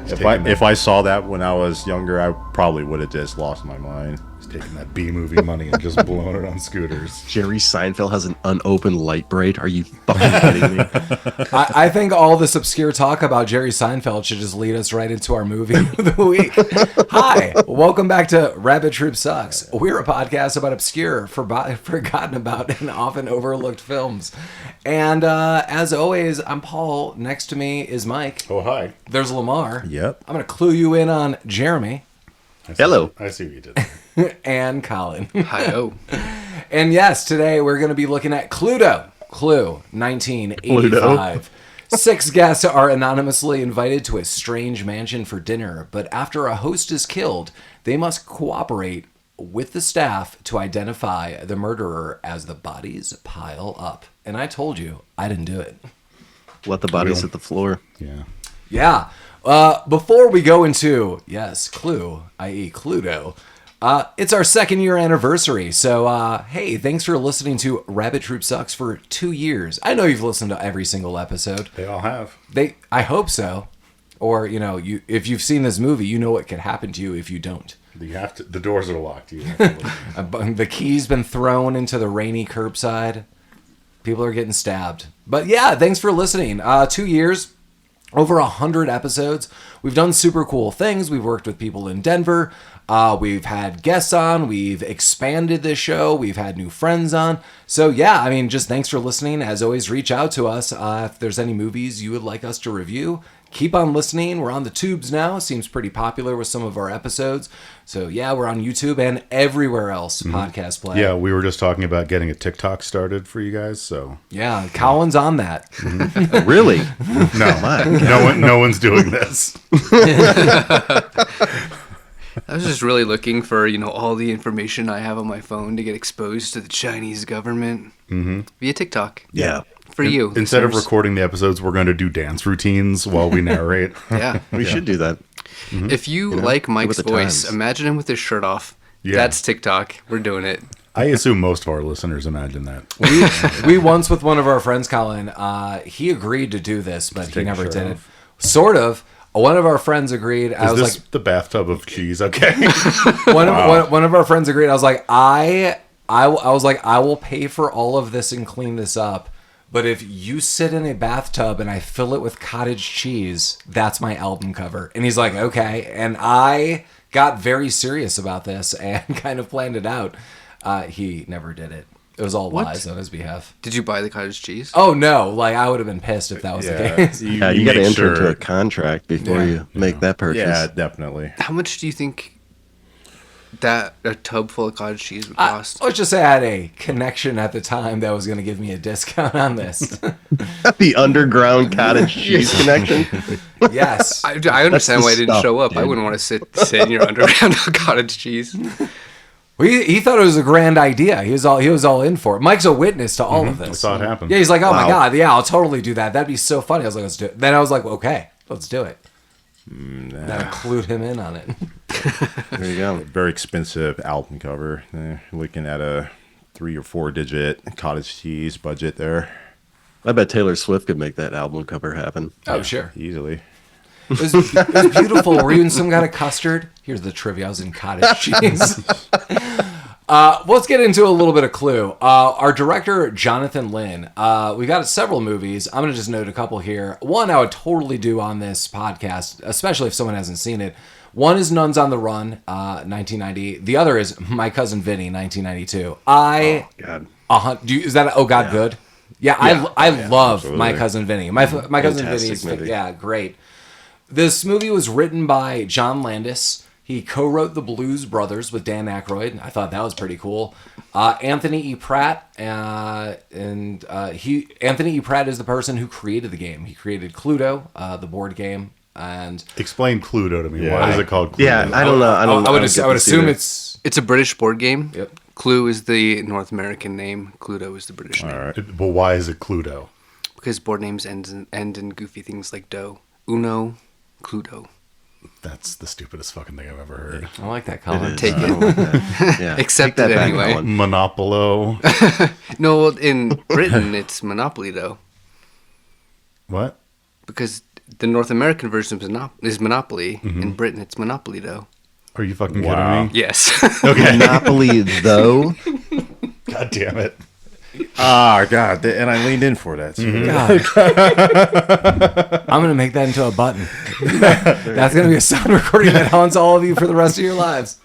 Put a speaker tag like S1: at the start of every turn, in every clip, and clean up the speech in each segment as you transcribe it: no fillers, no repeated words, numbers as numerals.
S1: If I saw that when I was younger, I probably would have just lost my mind.
S2: Taking that B-movie money and just blowing it on scooters.
S3: Jerry Seinfeld has an unopened light braid. Are you fucking kidding me?
S4: I think all this obscure talk about Jerry Seinfeld should just lead us right into our movie of the week. Hi, welcome back to Rabbit Troop Sucks. We're a podcast about obscure, forgotten about, and often overlooked films. And as always, I'm Paul. Next to me is Mike.
S2: Oh, hi.
S4: There's Lamar.
S1: Yep.
S4: I'm going to clue you in on Jeremy.
S3: Hello.
S2: I see what you did.
S4: And Collin.
S5: Hi-oh.
S4: And yes, today we're going to be looking at Cluedo. Clue, 1985. 6 guests are anonymously invited to a strange mansion for dinner, but after a host is killed, they must cooperate with the staff to identify the murderer as the bodies pile up. And I told you, I didn't do it.
S3: Let the bodies hit the floor.
S2: Yeah.
S4: Yeah. Before we go into, yes, Clue, i.e. Cluedo, it's our 2nd year anniversary. So, hey, thanks for listening to Rabbit Troop Sucks for 2 years. I know you've listened to every single episode.
S2: They all have.
S4: I hope so. Or, if you've seen this movie, you know what could happen to you if you don't.
S2: You have to. The doors are locked. You have to listen.
S4: The key's been thrown into the rainy curbside. People are getting stabbed. But yeah, thanks for listening. 2 years. Over 100 episodes. We've done super cool things. We've worked with people in Denver. We've had guests on. We've expanded this show. We've had new friends on. So yeah, just thanks for listening. As always, reach out to us if there's any movies you would like us to review. Keep on listening. We're on the tubes now. Seems pretty popular with some of our episodes. So yeah, we're on YouTube and everywhere else podcast play.
S2: Yeah, we were just talking about getting a TikTok started for you guys. So
S4: yeah, Collin's on that.
S3: Really?
S2: No one's doing this.
S5: I was just really looking for, all the information I have on my phone to get exposed to the Chinese government via TikTok.
S3: Yeah.
S5: For you.
S2: Instead of
S5: listeners.
S2: recording the episodes, we're going to do dance routines while we narrate.
S5: Yeah.
S3: We should do that.
S5: If you like Mike's
S3: with the
S5: voice,
S3: times.
S5: imagine him with his shirt off.
S2: Yeah.
S5: That's TikTok. We're doing it.
S2: I assume most of our listeners imagine that.
S4: We once with one of our friends, Collin, he agreed to do this, but he
S2: take
S4: never
S2: your shirt
S4: did it.
S2: off.
S4: Sort of. One of our friends agreed. I
S2: Is
S4: was
S2: this
S4: like,
S2: the bathtub of cheese? Okay.
S4: one of our friends agreed. I was like, I will pay for all of this and clean this up. But if you sit in a bathtub and I fill it with cottage cheese, that's my album cover. And he's like, okay. And I got very serious about this and kind of planned it out. He never did it. It was all lies on his behalf.
S5: Did you buy the cottage cheese?
S4: Oh, no. I would have been pissed if that was the case.
S3: You got to
S2: make
S3: enter into
S2: sure-
S3: a contract before you make that purchase.
S1: Yeah, definitely.
S5: How much do you think that a tub full of cottage cheese would cost?
S4: Let's just say I had a connection at the time that was going to give me a discount on this.
S3: The underground cottage cheese connection.
S4: Yes.
S5: I understand
S3: the
S5: why I didn't
S3: stuff,
S5: show up. I
S3: dude.
S5: wouldn't want to sit in your underground cottage cheese.
S4: Well, he thought it was a grand idea. He was all in for it. Mike's a witness to all of
S2: I
S4: this.
S2: saw it happen.
S4: Yeah, he's like, oh my
S3: Wow.
S4: God, yeah, I'll totally do that. That'd be so funny. I was like, let's do it. Then I was like, okay, let's do it. Then I clued him in on it.
S3: There you go.
S1: Very expensive album cover. Looking at a 3 or 4 digit cottage cheese budget there.
S3: I bet Taylor Swift could make that album cover happen.
S4: Oh, sure.
S1: Easily.
S4: It was beautiful. Were you in some kind of custard? Here's the trivia. I was in cottage cheese. Let's get into a little bit of Clue. Our director, Jonathan Lynn. We've got several movies. I'm going to just note a couple here. One I would totally do on this podcast, especially if someone hasn't seen it. One is Nuns on the Run, 1990. The other is My Cousin Vinny, 1992.
S3: Oh, God.
S4: Is that Oh God Good? Yeah, I love
S1: absolutely.
S4: My Cousin Vinny. My Cousin Vinny is
S3: movie.
S4: yeah, great. This movie was written by John Landis. He co-wrote The Blues Brothers with Dan Aykroyd. I thought that was pretty cool. Anthony E. Pratt, Anthony E. Pratt is the person who created the game. He created Cluedo, the board game, and
S2: Explain Cluedo to me.
S1: Yeah.
S2: Why is it called Cluedo?
S3: Yeah, I don't know.
S4: I would
S3: don't get this
S4: assume
S3: either.
S5: It's a British board game.
S4: Yep.
S5: Clue is the North American name. Cluedo is the British name.
S1: All right.
S2: But why is it Cluedo?
S5: Because board names end in goofy things like dough. Uno, Cluedo.
S2: That's the stupidest fucking thing I've ever heard.
S4: I like that, Colin.
S5: Take
S3: I
S5: it.
S3: don't like that. Yeah.
S5: Accept
S3: Take that
S5: it
S3: back,
S5: anyway.
S3: Colin.
S2: Monopolo.
S5: No, in Britain it's Monopoly though,
S2: What?
S5: because The North American version is Monopoly. In Britain, it's Monopoly, though.
S2: Are you fucking
S1: Wow.
S2: kidding me?
S5: Yes.
S3: Monopoly, though.
S2: God damn it.
S1: Ah, God. And I leaned in for that. too.
S4: God. I'm going to make that into a button. That's going to be a sound recording that haunts all of you for the rest of your lives.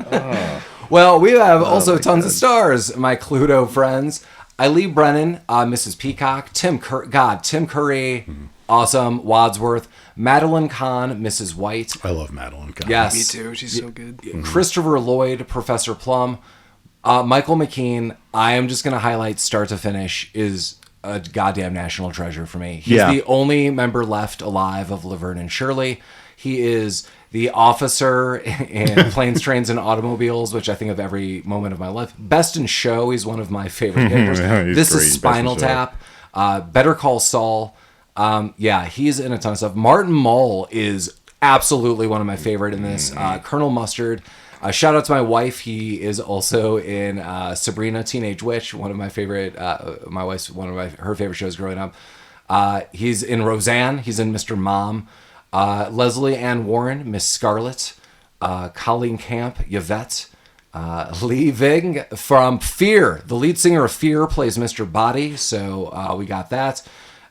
S4: Well, we have also tons of stars, my Cluedo friends. Eileen Brennan, Mrs. Peacock, Tim Curry, awesome, Wadsworth, Madeline Kahn, Mrs. White.
S2: I love Madeline Kahn.
S4: Yes.
S5: Me too. She's so good.
S4: Christopher Lloyd, Professor Plum, Michael McKean. I am just going to highlight start to finish is a goddamn national treasure for me. He's the only member left alive of Laverne and Shirley. He is the officer in Planes, Trains, and Automobiles, which I think of every moment of my life. Best in Show, he's one of my favorite characters. This
S1: great
S4: is
S1: in
S4: Spinal
S1: Best in
S4: Tap. Better Call Saul. He's in a ton of stuff. Martin Mull is absolutely one of my favorite in this. Colonel Mustard. Shout out to my wife. He is also in Sabrina Teenage Witch, one of my favorite. My wife's her favorite shows growing up. He's in Roseanne. He's in Mr. Mom. Lesley Ann Warren, Miss Scarlet. Colleen Camp, Yvette. Ving from Fear. The lead singer of Fear plays Mr. Boddy, so we got that.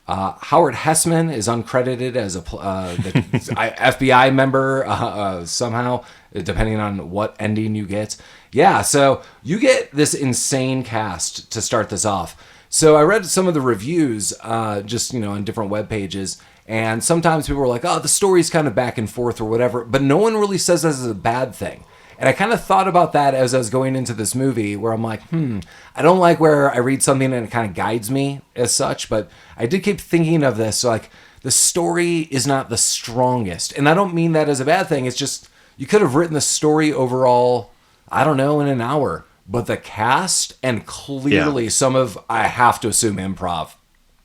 S4: Howard Hessman is uncredited as a the FBI member somehow, depending on what ending you get. Yeah, so you get this insane cast to start this off. So I read some of the reviews just, on different web pages, and sometimes people were like, oh, the story's kind of back and forth or whatever, but no one really says this is a bad thing. And I kind of thought about that as I was going into this movie, where I'm like, I don't like where I read something and it kind of guides me as such, but I did keep thinking of this, like, the story is not the strongest. And I don't mean that as a bad thing. It's just, you could have written the story overall, I don't know, in an hour. But the cast, and clearly some of, I have to assume, improv.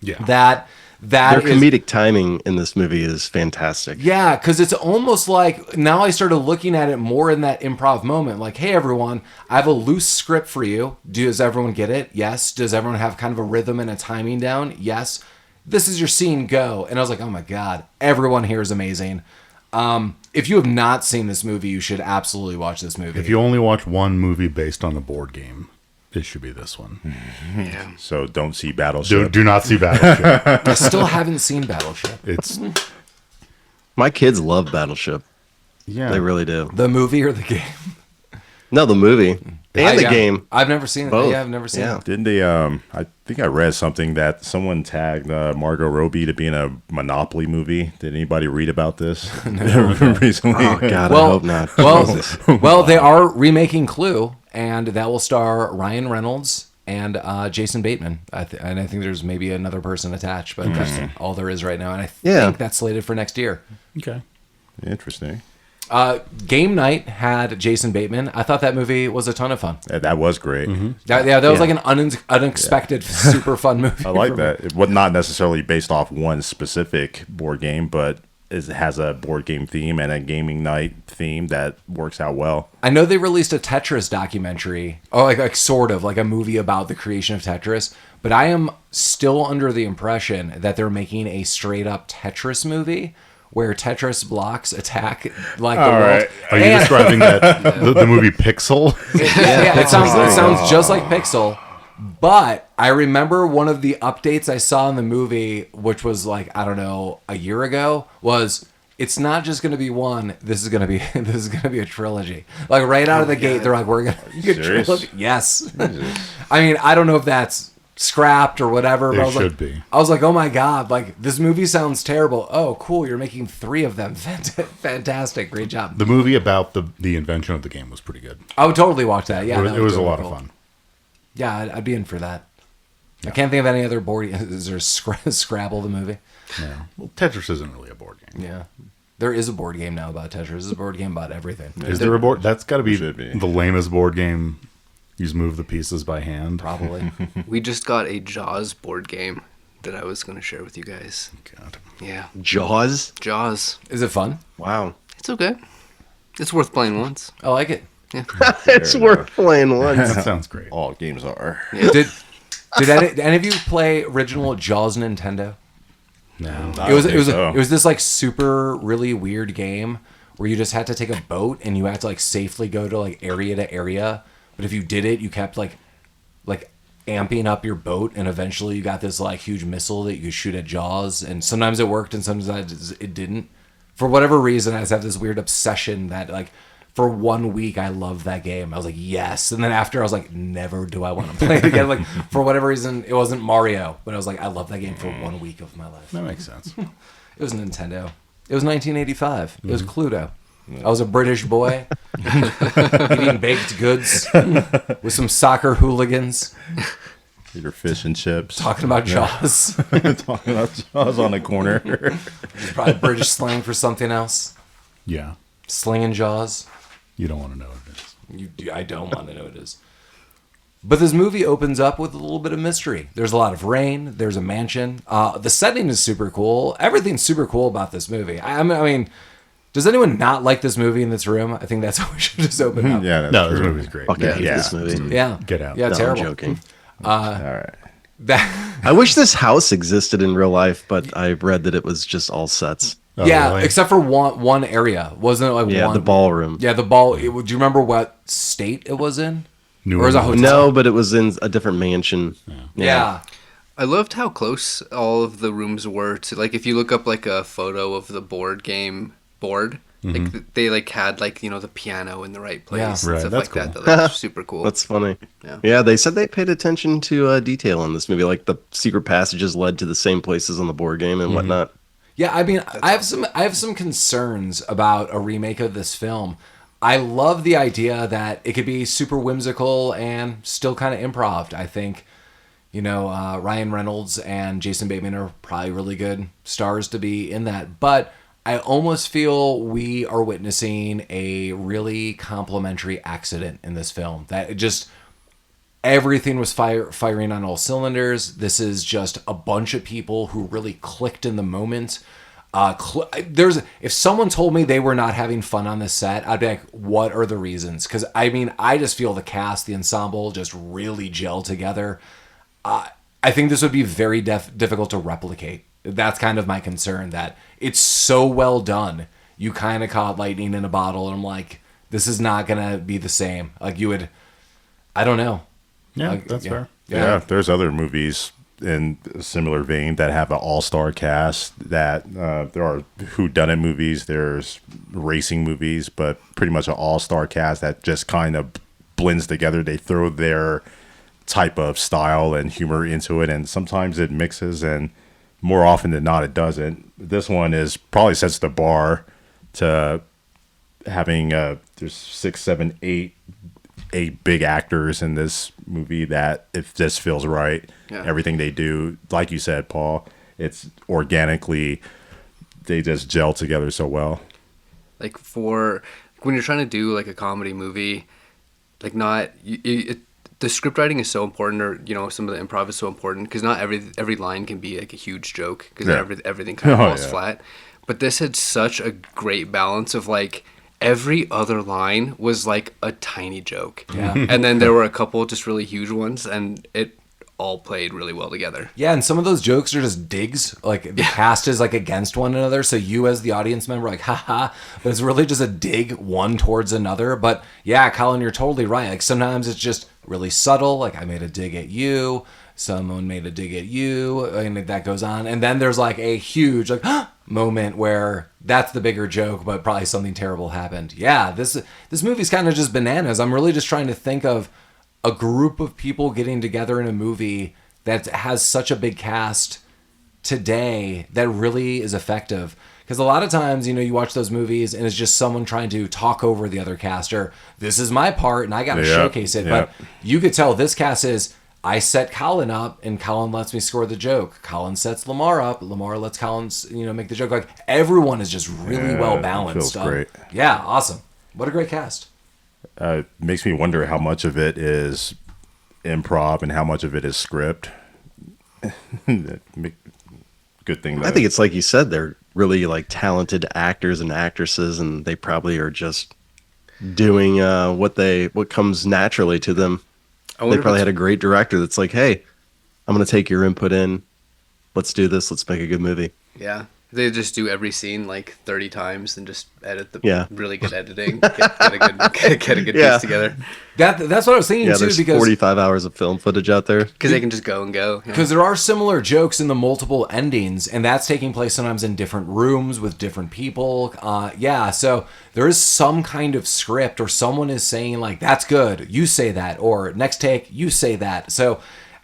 S2: Yeah.
S4: That
S3: Their comedic timing in this movie is fantastic.
S4: Yeah, because it's almost like, now I started looking at it more in that improv moment. Like, hey, everyone, I have a loose script for you. Does everyone get it? Yes. Does everyone have kind of a rhythm and a timing down? Yes. This is your scene, go. And I was like, oh my God, everyone here is amazing. If you have not seen this movie, you should absolutely watch this movie.
S2: If you only watch one movie based on a board game, it should be this one.
S5: Yeah.
S1: So don't see Battleship.
S2: Do not see Battleship.
S4: I still haven't seen Battleship.
S2: It's
S3: My kids love Battleship.
S2: yeah.
S3: They really do.
S4: The movie or the game?
S3: No, the movie and the
S4: Yeah.
S3: game.
S4: I've never seen it.
S3: Both.
S4: Yeah, I've never seen
S3: Yeah.
S4: it.
S1: Didn't they? I think I read something that someone tagged Margot Robbie to be in a Monopoly movie. Did anybody read about this recently?
S3: Oh God, I
S4: Well,
S3: hope not.
S4: well,
S3: Jesus.
S4: well, they are remaking Clue, and that will star Ryan Reynolds and Jason Bateman. And I think there's maybe another person attached, but that's all there is right now. And I think that's slated for next year.
S2: okay.
S1: Interesting.
S4: Game Night had Jason Bateman. I thought that movie was a ton of fun.
S1: That was great.
S4: That was like an unexpected, super fun movie.
S1: I like that. It was not necessarily based off one specific board game, but it has a board game theme and a gaming night theme that works out well.
S4: I know they released a Tetris documentary, or like sort of like a movie about the creation of Tetris, but I am still under the impression that they're making a straight up Tetris movie where Tetris blocks attack like the world.
S1: right.
S2: Are you describing that the movie Pixel?
S4: Yeah, it sounds just like Pixel. But I remember one of the updates I saw in the movie, which was like, I don't know, a year ago, was it's not just going to be one. This is going to be a trilogy. Like right out of the gate, they're like, we're going to get a
S1: serious?
S4: trilogy. Yes. I mean, I don't know if that's scrapped or whatever. But
S2: It
S4: I was
S2: should
S4: like,
S2: be.
S4: I was like, oh my God, like this movie sounds terrible. Oh, cool. You're making 3 of them. Fantastic. Great job.
S2: The movie about the invention of the game was pretty good.
S4: I would totally watch that. Yeah.
S2: it was a
S4: totally
S2: lot
S4: cool.
S2: of fun.
S4: Yeah, I'd be in for that. I can't think of any other board. Is there Scrabble the movie?
S2: Yeah. Well, Tetris isn't really a board game.
S4: Yeah. There is a board game now about Tetris. There's a board game about everything.
S2: Is there a board? That's got to be
S1: Should be.
S2: the lamest board game. You just move the pieces by hand.
S4: Probably.
S5: We just got a Jaws board game that I was going to share with you guys.
S2: God.
S5: Yeah.
S3: Jaws.
S5: Jaws.
S4: Is it fun?
S3: Wow,
S5: It's okay. It's worth playing once.
S4: I like it.
S5: Yeah.
S3: it's worth playing once.
S2: That sounds great.
S1: All games are.
S4: Did any of you play original Jaws Nintendo?
S2: No.
S4: It was this like super really weird game where you just had to take a boat and you had to like safely go to like area to area. But if you did it, you kept like amping up your boat, and eventually you got this like huge missile that you could shoot at Jaws. And sometimes it worked, and sometimes it didn't. For whatever reason, I just have this weird obsession that like for 1 week I loved that game. I was like, yes, and then after I was like, never do I want to play it again. Like for whatever reason, it wasn't Mario, but I was like, I love that game for 1 week of my life.
S2: That makes sense.
S4: It was Nintendo. It was 1985. It was Cluedo. I was a British boy eating baked goods with some soccer hooligans.
S1: Your fish and chips.
S4: Talking about Jaws.
S1: Talking about Jaws on the corner.
S4: It's probably British slang for something else.
S2: Yeah.
S4: Slinging Jaws.
S2: You don't want to know what it is.
S4: I don't want to know what it is. But this movie opens up with a little bit of mystery. There's a lot of rain. There's a mansion. The setting is super cool. Everything's super cool about this movie. I mean, does anyone not like this movie in this room? I think that's how we should just open up.
S1: Yeah, that's
S2: No,
S1: true.
S2: this movie's great.
S3: Fucking hate
S1: Yeah.
S3: this movie.
S4: Yeah.
S2: Get out.
S4: Yeah,
S3: No,
S4: terrible.
S3: I'm joking.
S1: All right.
S4: That,
S3: I wish this house existed in real life, but I read that it was just all sets.
S2: Oh,
S4: yeah,
S2: really?
S4: except for one area. Wasn't it like
S3: Yeah,
S4: one?
S3: the ballroom.
S4: Yeah, the ball. Do you remember what state it was in?
S2: New
S4: Or is it a
S2: Orleans.
S4: hotel?
S3: No, but it was in a different mansion.
S4: Yeah.
S5: I loved how close all of the rooms were to, like, if you look up like a photo of the board game board, like they like had like, you know, the piano in the right place
S4: Yeah.
S5: and
S2: Right,
S5: stuff
S2: that's
S5: like that.
S2: cool.
S5: That was super cool.
S3: That's funny.
S5: Yeah.
S3: Yeah, they said they paid attention to detail in this movie, like the secret passages led to the same places on the board game and whatnot.
S4: Yeah, I mean, I have some concerns about a remake of this film. I love the idea that it could be super whimsical and still kind of improv. I think, you know, Ryan Reynolds and Jason Bateman are probably really good stars to be in that. But I almost feel we are witnessing a really complimentary accident in this film. That it just everything was firing on all cylinders. This is just a bunch of people who really clicked in the moment. If someone told me they were not having fun on this set, I'd be like, what are the reasons? Because I mean, I just feel the cast, the ensemble just really gel together. I think this would be very difficult to replicate. That's kind of my concern, that it's so well done. You kind of caught lightning in a bottle, and I'm like, this is not going to be the same. Like you would, I don't know.
S2: Yeah,
S4: Like,
S2: that's fair.
S1: Yeah, there's other movies in a similar vein that have an all-star cast. That there are whodunit movies, there's racing movies, but pretty much an all-star cast that just kind of blends together. They throw their type of style and humor into it, and sometimes it mixes, and more often than not, it doesn't. This one is probably sets the bar to having there's 6, 7, 8 big actors in this movie that if this feels right, everything they do, like you said, Paul, it's organically, they just gel together so well.
S5: Like for when you're trying to do like a comedy movie, like the script writing is so important, or you know, some of the improv is so important, because not every line can be like a huge joke, because everything kind of falls flat. But this had such a great balance of like every other line was like a tiny joke, and then there were a couple just really huge ones, and it all played really well together.
S4: Yeah, and some of those jokes are just digs. Like the cast is like against one another, so you as the audience member are like, haha, but it's really just a dig one towards another. But yeah, Collin, you're totally right. Like sometimes it's just really subtle, like I made a dig at you, someone made a dig at you, and that goes on. And then there's like a huge like moment where that's the bigger joke, but probably something terrible happened. Yeah, this movie's kind of just bananas. I'm really just trying to think of a group of people getting together in a movie that has such a big cast today that really is effective. Because a lot of times, you know, you watch those movies and it's just someone trying to talk over the other caster. This is my part and I got to showcase it. But you could tell this cast is, I set Collin up and Collin lets me score the joke. Collin sets Lamar up. Lamar lets Collin, you know, make the joke. Like everyone is just really well balanced.
S1: Feels great.
S4: Yeah, awesome. What a great cast.
S1: Makes me wonder how much of it is improv and how much of it is script. Good thing though.
S3: I think it's like you said, they're really like talented actors and actresses, and they probably are just doing what comes naturally to them. They probably had a great director that's like, hey, I'm going to take your input in. Let's do this. Let's make a good movie.
S5: Yeah. They just do every scene like 30 times and just edit the
S3: Yeah.
S5: really good editing. Get a good
S3: Yeah.
S5: piece together.
S4: That's what I was thinking
S3: Yeah,
S4: too,
S3: there's
S4: because
S3: 45 hours of film footage out there.
S5: Because they can just go and go. Yeah.
S4: because there are similar jokes in the multiple endings, and that's taking place sometimes in different rooms with different people. Yeah, so there is some kind of script, or someone is saying like, "That's good, you say that," or "Next take, you say that." So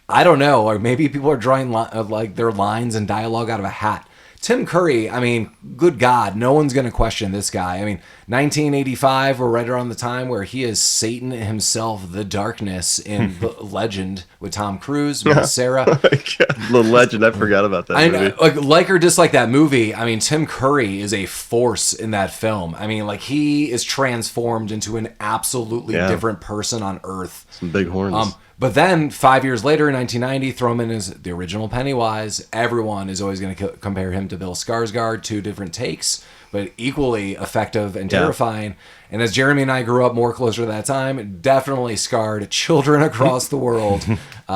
S4: I don't know, or maybe people are drawing like their lines and dialogue out of a hat. Tim Curry, I mean, good God, no one's going to question this guy. I mean, 1985, we're right around the time where he is Satan himself, the darkness in The Legend with Tom Cruise, Miss Sarah.
S3: The Legend, I forgot about that
S4: I
S3: movie.
S4: know, like or dislike that movie. I mean, Tim Curry is a force in that film. I mean, like he is transformed into an absolutely
S3: Yeah.
S4: different person on Earth.
S3: Some big horns.
S4: But then 5 years later, in 1990, throw him in as the original Pennywise. Everyone is always going to compare him to Bill Skarsgård. Two different takes, but equally effective and
S3: Yeah.
S4: terrifying. And as Jeremy and I grew up more closer to that time, it definitely scarred children across the world.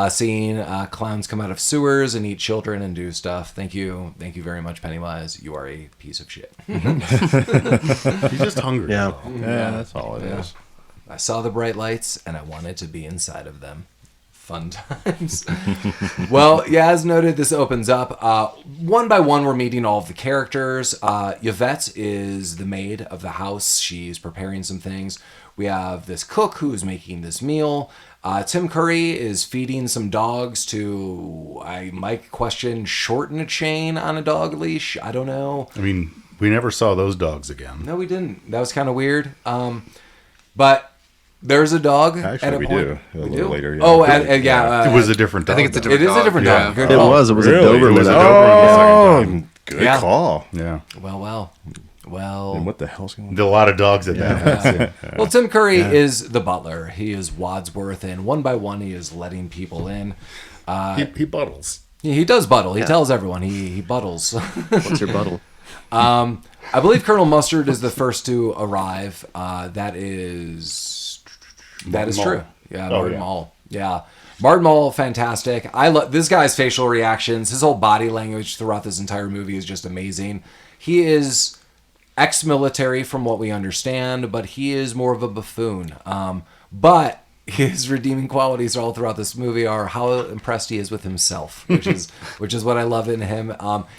S4: Seeing clowns come out of sewers and eat children and do stuff. Thank you very much, Pennywise. You are a piece of shit.
S2: He's just hungry.
S3: Yeah.
S1: Yeah, that's all it is.
S4: I saw the bright lights and I wanted to be inside of them. Fun times. Well, yeah, as noted, this opens up. One by one, we're meeting all of the characters. Yvette is the maid of the house. She's preparing some things. We have this cook who's making this meal. Tim Curry is feeding some dogs to, I might question, shorten a chain on a dog leash. I don't know.
S2: I mean, we never saw those dogs again.
S4: No, we didn't. That was kind of weird. But there's a dog
S1: Actually,
S4: at a
S1: we
S4: point.
S1: do. A
S4: We
S1: little
S4: do?
S1: later, yeah.
S4: Oh, yeah.
S2: It was a different dog.
S5: I think it's a
S2: though.
S5: different
S4: It is a
S5: dog.
S4: different
S5: Yeah.
S4: dog. Good
S3: It
S4: call.
S3: was. It was a
S1: Really?
S3: Doberman.
S1: It was a
S3: I think.
S1: Doberman. Good
S4: Yeah.
S1: call.
S2: Yeah.
S4: Well.
S1: And what the hell's going on?
S2: Did a lot of dogs at that house. Yeah.
S4: Well, Tim Curry is the butler. He is Wadsworth, and one by one, he is letting people in.
S2: He buttles.
S4: He does buttle. He tells everyone he buttles.
S3: What's your buttle?
S4: I believe Colonel Mustard is the first to arrive. That is
S2: Mull.
S4: true. Yeah,
S2: Oh,
S4: Martin
S2: yeah.
S4: Mull. Yeah. Martin Mull, fantastic. I love this guy's facial reactions. His whole body language throughout this entire movie is just amazing. He is ex-military from what we understand, but he is more of a buffoon. But his redeeming qualities all throughout this movie are how impressed he is with himself, which is what I love in him.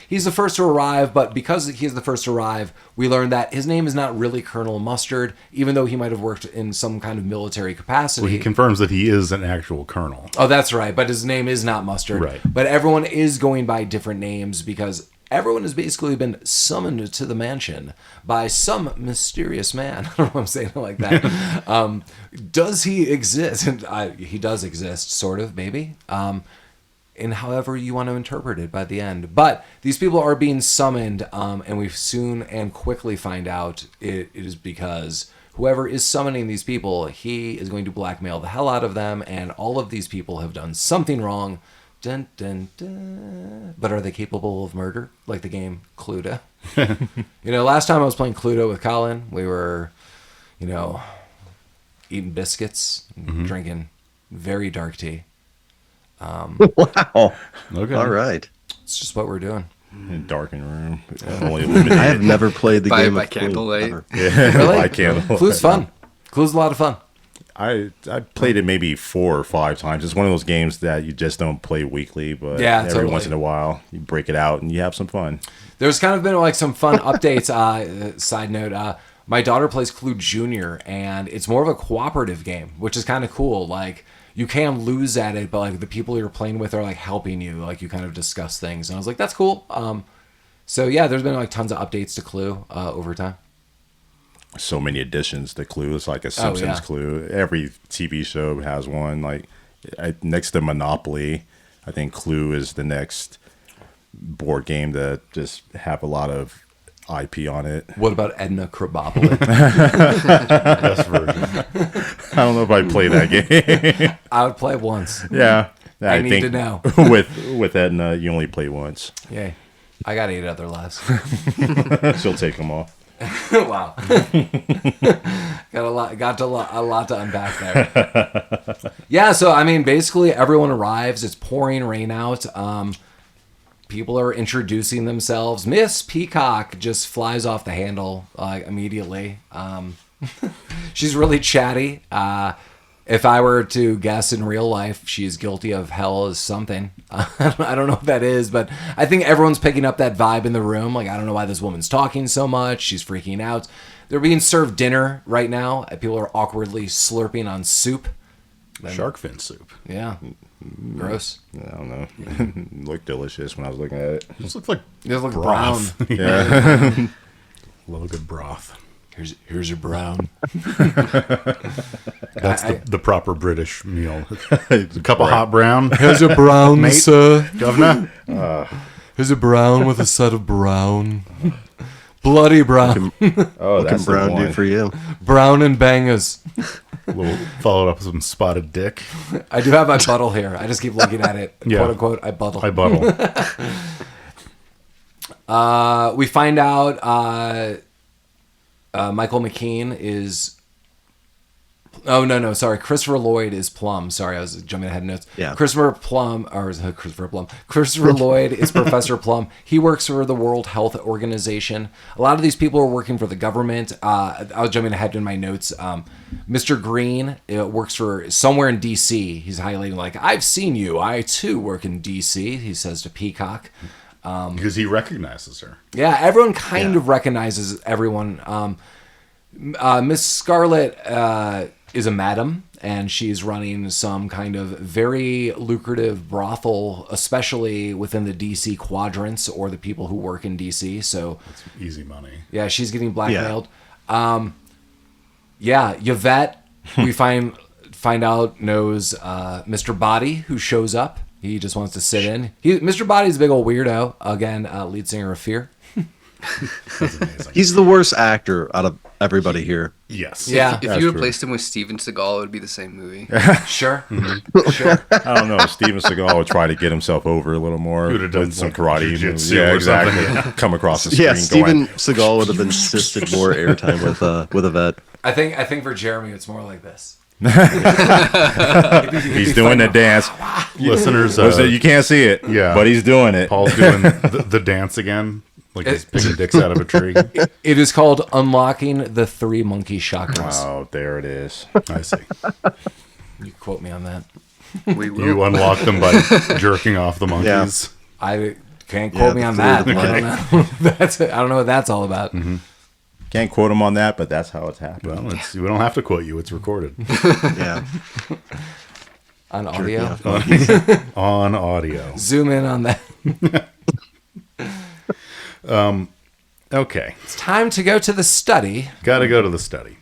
S4: He's the first to arrive, but because he's the first to arrive, we learn that his name is not really Colonel Mustard, even though he might have worked in some kind of military capacity.
S2: Well, he confirms that he is an actual colonel.
S4: Oh, that's right. But his name is not Mustard.
S2: Right.
S4: But everyone is going by different names because everyone has basically been summoned to the mansion by some mysterious man. I don't know why I'm saying it like that. Does he exist? He does exist, sort of, maybe. In however you want to interpret it by the end. But these people are being summoned, and we soon and quickly find out it is because whoever is summoning these people, he is going to blackmail the hell out of them, and all of these people have done something wrong. Dun, dun, dun. But are they capable of murder? Like the game Cluedo. Last time I was playing Cluedo with Collin, we were, eating biscuits, and drinking very dark tea.
S3: Wow.
S2: Okay.
S3: All right.
S4: It's just what we're doing.
S1: In darkened room.
S3: I have never played the game
S5: By
S3: of Clue,
S5: candlelight.
S3: ever.
S4: Really?
S1: I can't.
S4: Clue's fun. Clue's a lot of fun.
S1: I played it maybe 4 or 5 times. It's one of those games that you just don't play weekly, but
S4: Yeah,
S1: every
S4: totally.
S1: once in a while you break it out and you have some fun.
S4: There's kind of been like some fun updates. Side note, my daughter plays Clue Junior, and it's more of a cooperative game, which is kind of cool. Like you can lose at it, but like the people you're playing with are like helping you. Like you kind of discuss things, and I was like, that's cool. So yeah, there's been like tons of updates to Clue over time.
S1: So many additions to Clue. It's like a Simpsons
S4: yeah.
S1: Clue. Every TV show has one. Like next to Monopoly, I think Clue is the next board game that just have a lot of IP on it.
S4: What about Edna Krabappel?
S2: Best version.
S1: I don't know if I play that game.
S4: I would play it once.
S1: Yeah.
S4: I need to know.
S1: with Edna, you only play once.
S4: Yay. I got 8 other lives.
S1: She'll take them all.
S4: Wow. got a lot to unpack there. Yeah, so I mean basically everyone arrives, it's pouring rain out. people are introducing themselves. Miss Peacock just flies off the handle immediately. She's really chatty. If I were to guess in real life, she's guilty of hell as something. I don't know what that is, but I think everyone's picking up that vibe in the room. Like, I don't know why this woman's talking so much. She's freaking out. They're being served dinner right now. People are awkwardly slurping on soup.
S2: Shark fin soup.
S4: Yeah. Gross.
S1: I don't know. It looked delicious when I was looking at it.
S2: This looks like
S4: It does look
S2: broth.
S4: brown.
S1: Yeah.
S2: Love a good broth.
S4: Here's your brown.
S2: That's the proper British meal. A cup of hot brown.
S4: Here's a brown,
S2: Mate.
S4: sir.
S2: Governor.
S4: Here's a brown with a set of brown. Bloody brown.
S1: Oh,
S3: What can
S1: that's the
S3: Brown do
S1: one.
S3: for you?
S4: Brown and bangers.
S2: Little followed up with some spotted dick.
S4: I do have my buttle here. I just keep looking at it.
S2: Yeah.
S4: Quote unquote, I buttle.
S2: I buttle.
S4: We find out Michael McKean is... Oh, no, sorry. Christopher Lloyd is Plum. Sorry, I was jumping ahead in notes.
S3: Yeah.
S4: Christopher Lloyd is Professor Plum. He works for the World Health Organization. A lot of these people are working for the government. I was jumping ahead in my notes. Mr. Green works for somewhere in D.C. He's highlighting like, I've seen you. I, too, work in D.C., he says to Peacock.
S2: Because he recognizes her.
S4: Yeah, everyone kind of recognizes everyone. Miss Scarlet is a madam, and she's running some kind of very lucrative brothel, especially within the DC quadrants or the people who work in DC. So,
S2: Easy money.
S4: yeah, she's getting blackmailed. Yvette, we find out knows Mr. Boddy, who shows up. He just wants to sit in. Mr. Boddy's a big old weirdo. Again, lead singer of Fear.
S2: That's amazing.
S3: He's the worst actor out of everybody here.
S2: Yes.
S4: Yeah,
S5: If you replaced him with Steven Seagal, it would be the same movie.
S4: sure.
S5: Sure.
S1: I don't know. Steven Seagal would try to get himself over a little more.
S2: He would have done
S1: with some
S2: like
S1: karate
S2: jujitsu
S1: moves. Yeah,
S2: or
S1: exactly.
S2: something.
S1: Come across the screen
S3: Yeah, Steven
S1: going,
S3: Seagal would have insisted more airtime with Yvette.
S4: I think for Jeremy it's more like this.
S1: he's doing the dance.
S2: Listeners,
S1: You can't see it,
S2: yeah.
S1: but he's doing it.
S2: Paul's doing the dance again. Like he's picking dicks out of a tree.
S4: It is called Unlocking the Three Monkey Chakras.
S1: Oh, there it is.
S2: I see.
S4: You quote me on that.
S5: We will.
S2: You unlock them by jerking off the monkeys.
S4: I can't quote me on
S3: the
S4: that.
S3: three of
S4: I don't know. I don't know what that's all about.
S1: Can't quote him on that, but that's how it's happening.
S2: Well, we don't have to quote you. It's recorded
S3: Yeah.
S4: On audio,
S2: on audio.
S4: zoom in on that.
S2: Okay.
S4: It's time to go to the study.
S2: Got to go to the study.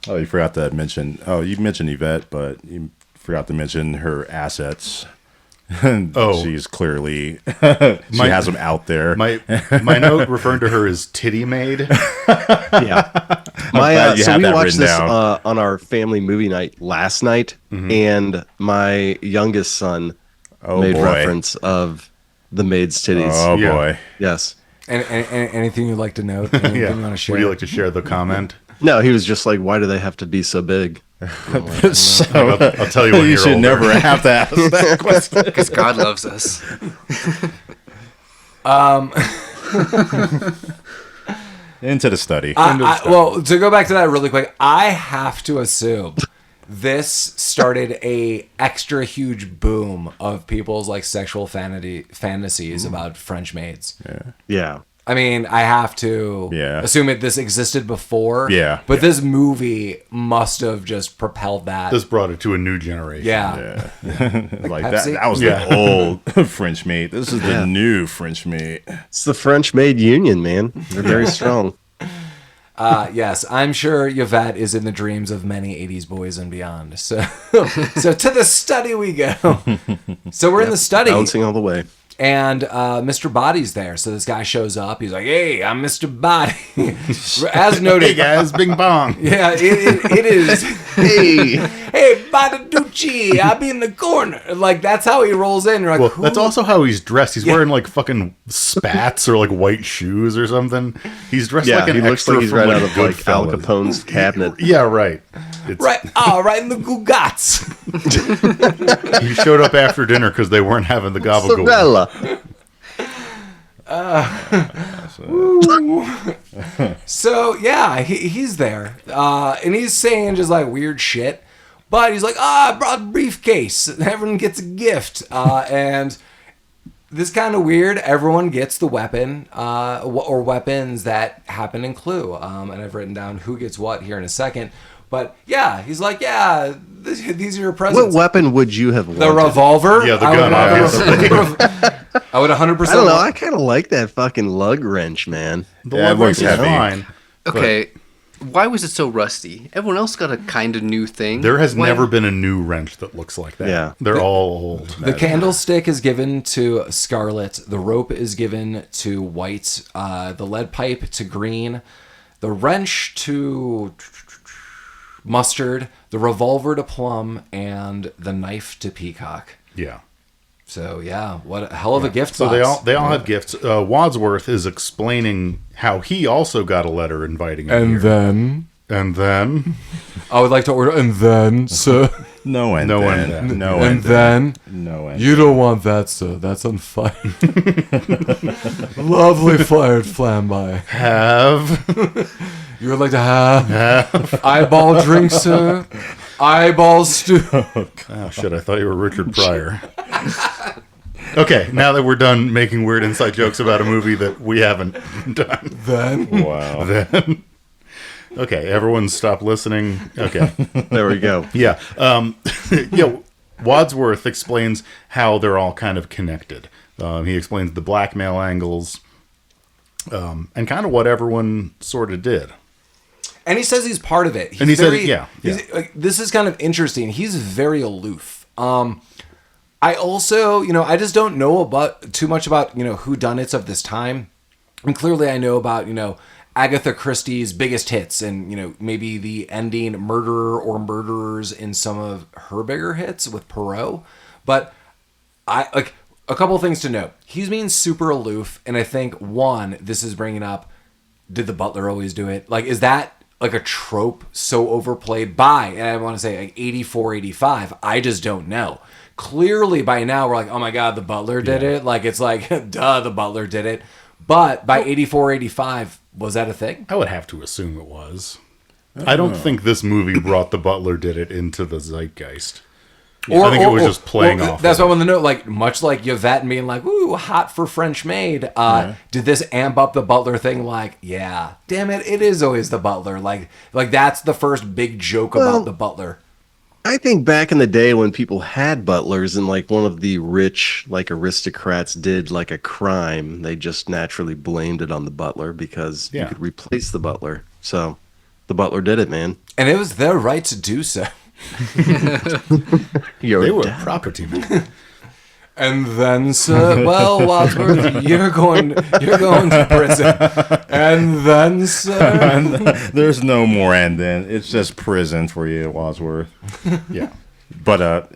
S1: Oh, you forgot to mention. Oh, you mentioned Yvette, but you forgot to mention her assets.
S2: Oh.
S1: She's clearly she has them out there.
S2: My note referring to her as Titty Maid.
S3: Yeah.
S1: glad you
S3: So
S1: had
S3: we
S1: that
S3: watched
S1: written
S3: this
S1: down.
S3: on our family movie night last night, and my youngest son
S1: Oh,
S3: made
S1: boy.
S3: reference of the maid's titties.
S1: Oh
S2: Yeah.
S1: boy.
S3: Yes.
S4: And anything you'd like to note? Anything
S2: Yeah.
S4: you want to share?
S2: Would you like to share the comment?
S3: No, he was just like, why do they have to be so big?
S1: So,
S2: I'll tell you when
S1: you
S2: you're
S1: should
S2: older.
S1: never have to ask that question.
S5: Because God loves us.
S1: Into the study.
S4: Well, to go back to that really quick, I have to assume this started a extra huge boom of people's like sexual fantasies about French maids.
S3: Yeah.
S4: I mean, I have to
S1: Yeah.
S4: assume this existed before.
S1: Yeah.
S4: But this movie must have just propelled that.
S2: This brought it to a new generation.
S4: yeah.
S1: Like
S4: Pepsi?
S1: that was
S2: Yeah.
S1: the old French maid. This is the new French maid.
S3: It's the French maid union, man. They're very strong.
S4: Yes, I'm sure Yvette is in the dreams of many 80s boys and beyond. So to the study we go. So we're in the study.
S3: Bouncing all the way.
S4: And Mr. Boddy's there. So this guy shows up. He's like, hey, I'm Mr. Boddy. As noted.
S2: Hey guys, bing bong.
S4: Yeah, it is.
S3: Hey.
S4: Hey, Bottaducci, I'll be in the corner. Like, that's how he rolls in. You're like,
S2: Well,
S4: who?
S2: that's also how he's dressed. He's wearing like fucking spats or like white shoes or something. He's dressed
S3: Yeah,
S2: like an
S3: he looks
S2: extra
S3: like he's
S2: from
S3: right
S2: like
S3: out of like Al
S2: Goodfellas.
S3: Capone's cabinet.
S2: Yeah, right.
S4: right in the gugats.
S2: You showed up after dinner because they weren't having the gabagool.
S3: Mozzarella.
S4: So yeah, he's there, and he's saying just like weird shit. But he's like, I brought a briefcase. Everyone gets a gift, and this kind of weird. Everyone gets the weapon, or weapons that happen in Clue. And I've written down who gets what here in a second. But yeah, he's like, these are your presents.
S3: What weapon would you have wanted?
S4: The revolver?
S2: Yeah, the gun, obviously.
S4: I would 100%.
S3: I don't know. I kind of like that fucking lug wrench, man.
S2: The
S1: Yeah, it
S2: lug wrench
S1: looks
S2: is
S1: heavy.
S2: fine.
S5: Okay, why was it so rusty? Everyone else got a kind of new thing.
S2: There has
S5: Why-
S2: never been a new wrench that looks like that.
S3: Yeah.
S2: They're all old.
S4: The candlestick is given to Scarlet. The rope is given to White. The lead pipe to Green. The wrench to Mustard. The revolver to Plum. And the knife to Peacock.
S2: Yeah.
S4: So yeah, what a hell of a gift
S2: So
S4: box.
S2: they all have gifts. Wadsworth is explaining how he also got a letter inviting him here.
S4: then
S2: And then
S4: I would like to order. And then, sir.
S1: No and
S2: No
S1: then.
S2: and then.
S1: No
S4: And then
S1: No and
S4: you don't want that, sir. That's on fire. Lovely fired flamby.
S2: have
S4: You would like to have eyeball drink, sir? Eyeball stew.
S2: oh shit! I thought you were Richard Pryor. Okay, now that we're done making weird inside jokes about a movie that we haven't done,
S4: Then
S1: Wow.
S2: then okay, everyone stop listening. Okay,
S3: There we go.
S2: yeah, yeah. Wadsworth explains how they're all kind of connected. He explains the blackmail angles, and kind of what everyone sort of did.
S4: and he says he's part of it. He's
S2: And he said,
S4: very,
S2: yeah.
S4: he's- like, this is kind of interesting. He's very aloof. I also, I just don't know about too much about whodunits of this time. And clearly, I know about Agatha Christie's biggest hits, and maybe the ending murderer or murderers in some of her bigger hits with Poirot. But I like a couple of things to note. He's being super aloof, and I think one, this is bringing up, did the butler always do it? Like, is that like a trope so overplayed by, and I want to say like 84, 85? I just don't know. Clearly by now we're like, oh my God, the butler did it. Like, it's like, duh, the butler did it. But by 84, 85, was that a thing?
S2: I would have to assume it was. I don't think this movie brought the butler did it into the zeitgeist. I think it was just playing off.
S4: That's
S2: of
S4: what I want to know. Like, much like Yvette being like, ooh, hot for French maid. Did this amp up the butler thing? Like, yeah, damn it, it is always the butler. Like that's the first big joke about the butler.
S3: I think back in the day when people had butlers and like one of the rich like aristocrats did like a crime, they just naturally blamed it on the butler because you
S2: Yeah.
S3: could replace the butler. So the butler did it, man.
S4: And it was their right to do so.
S3: You're
S2: They were
S3: dead.
S2: property men.
S4: And then, sir, well, Wadsworth, you're going to prison. And then, sir,
S1: There's no more and then. It's just prison for you, Wadsworth.
S2: Yeah.
S1: But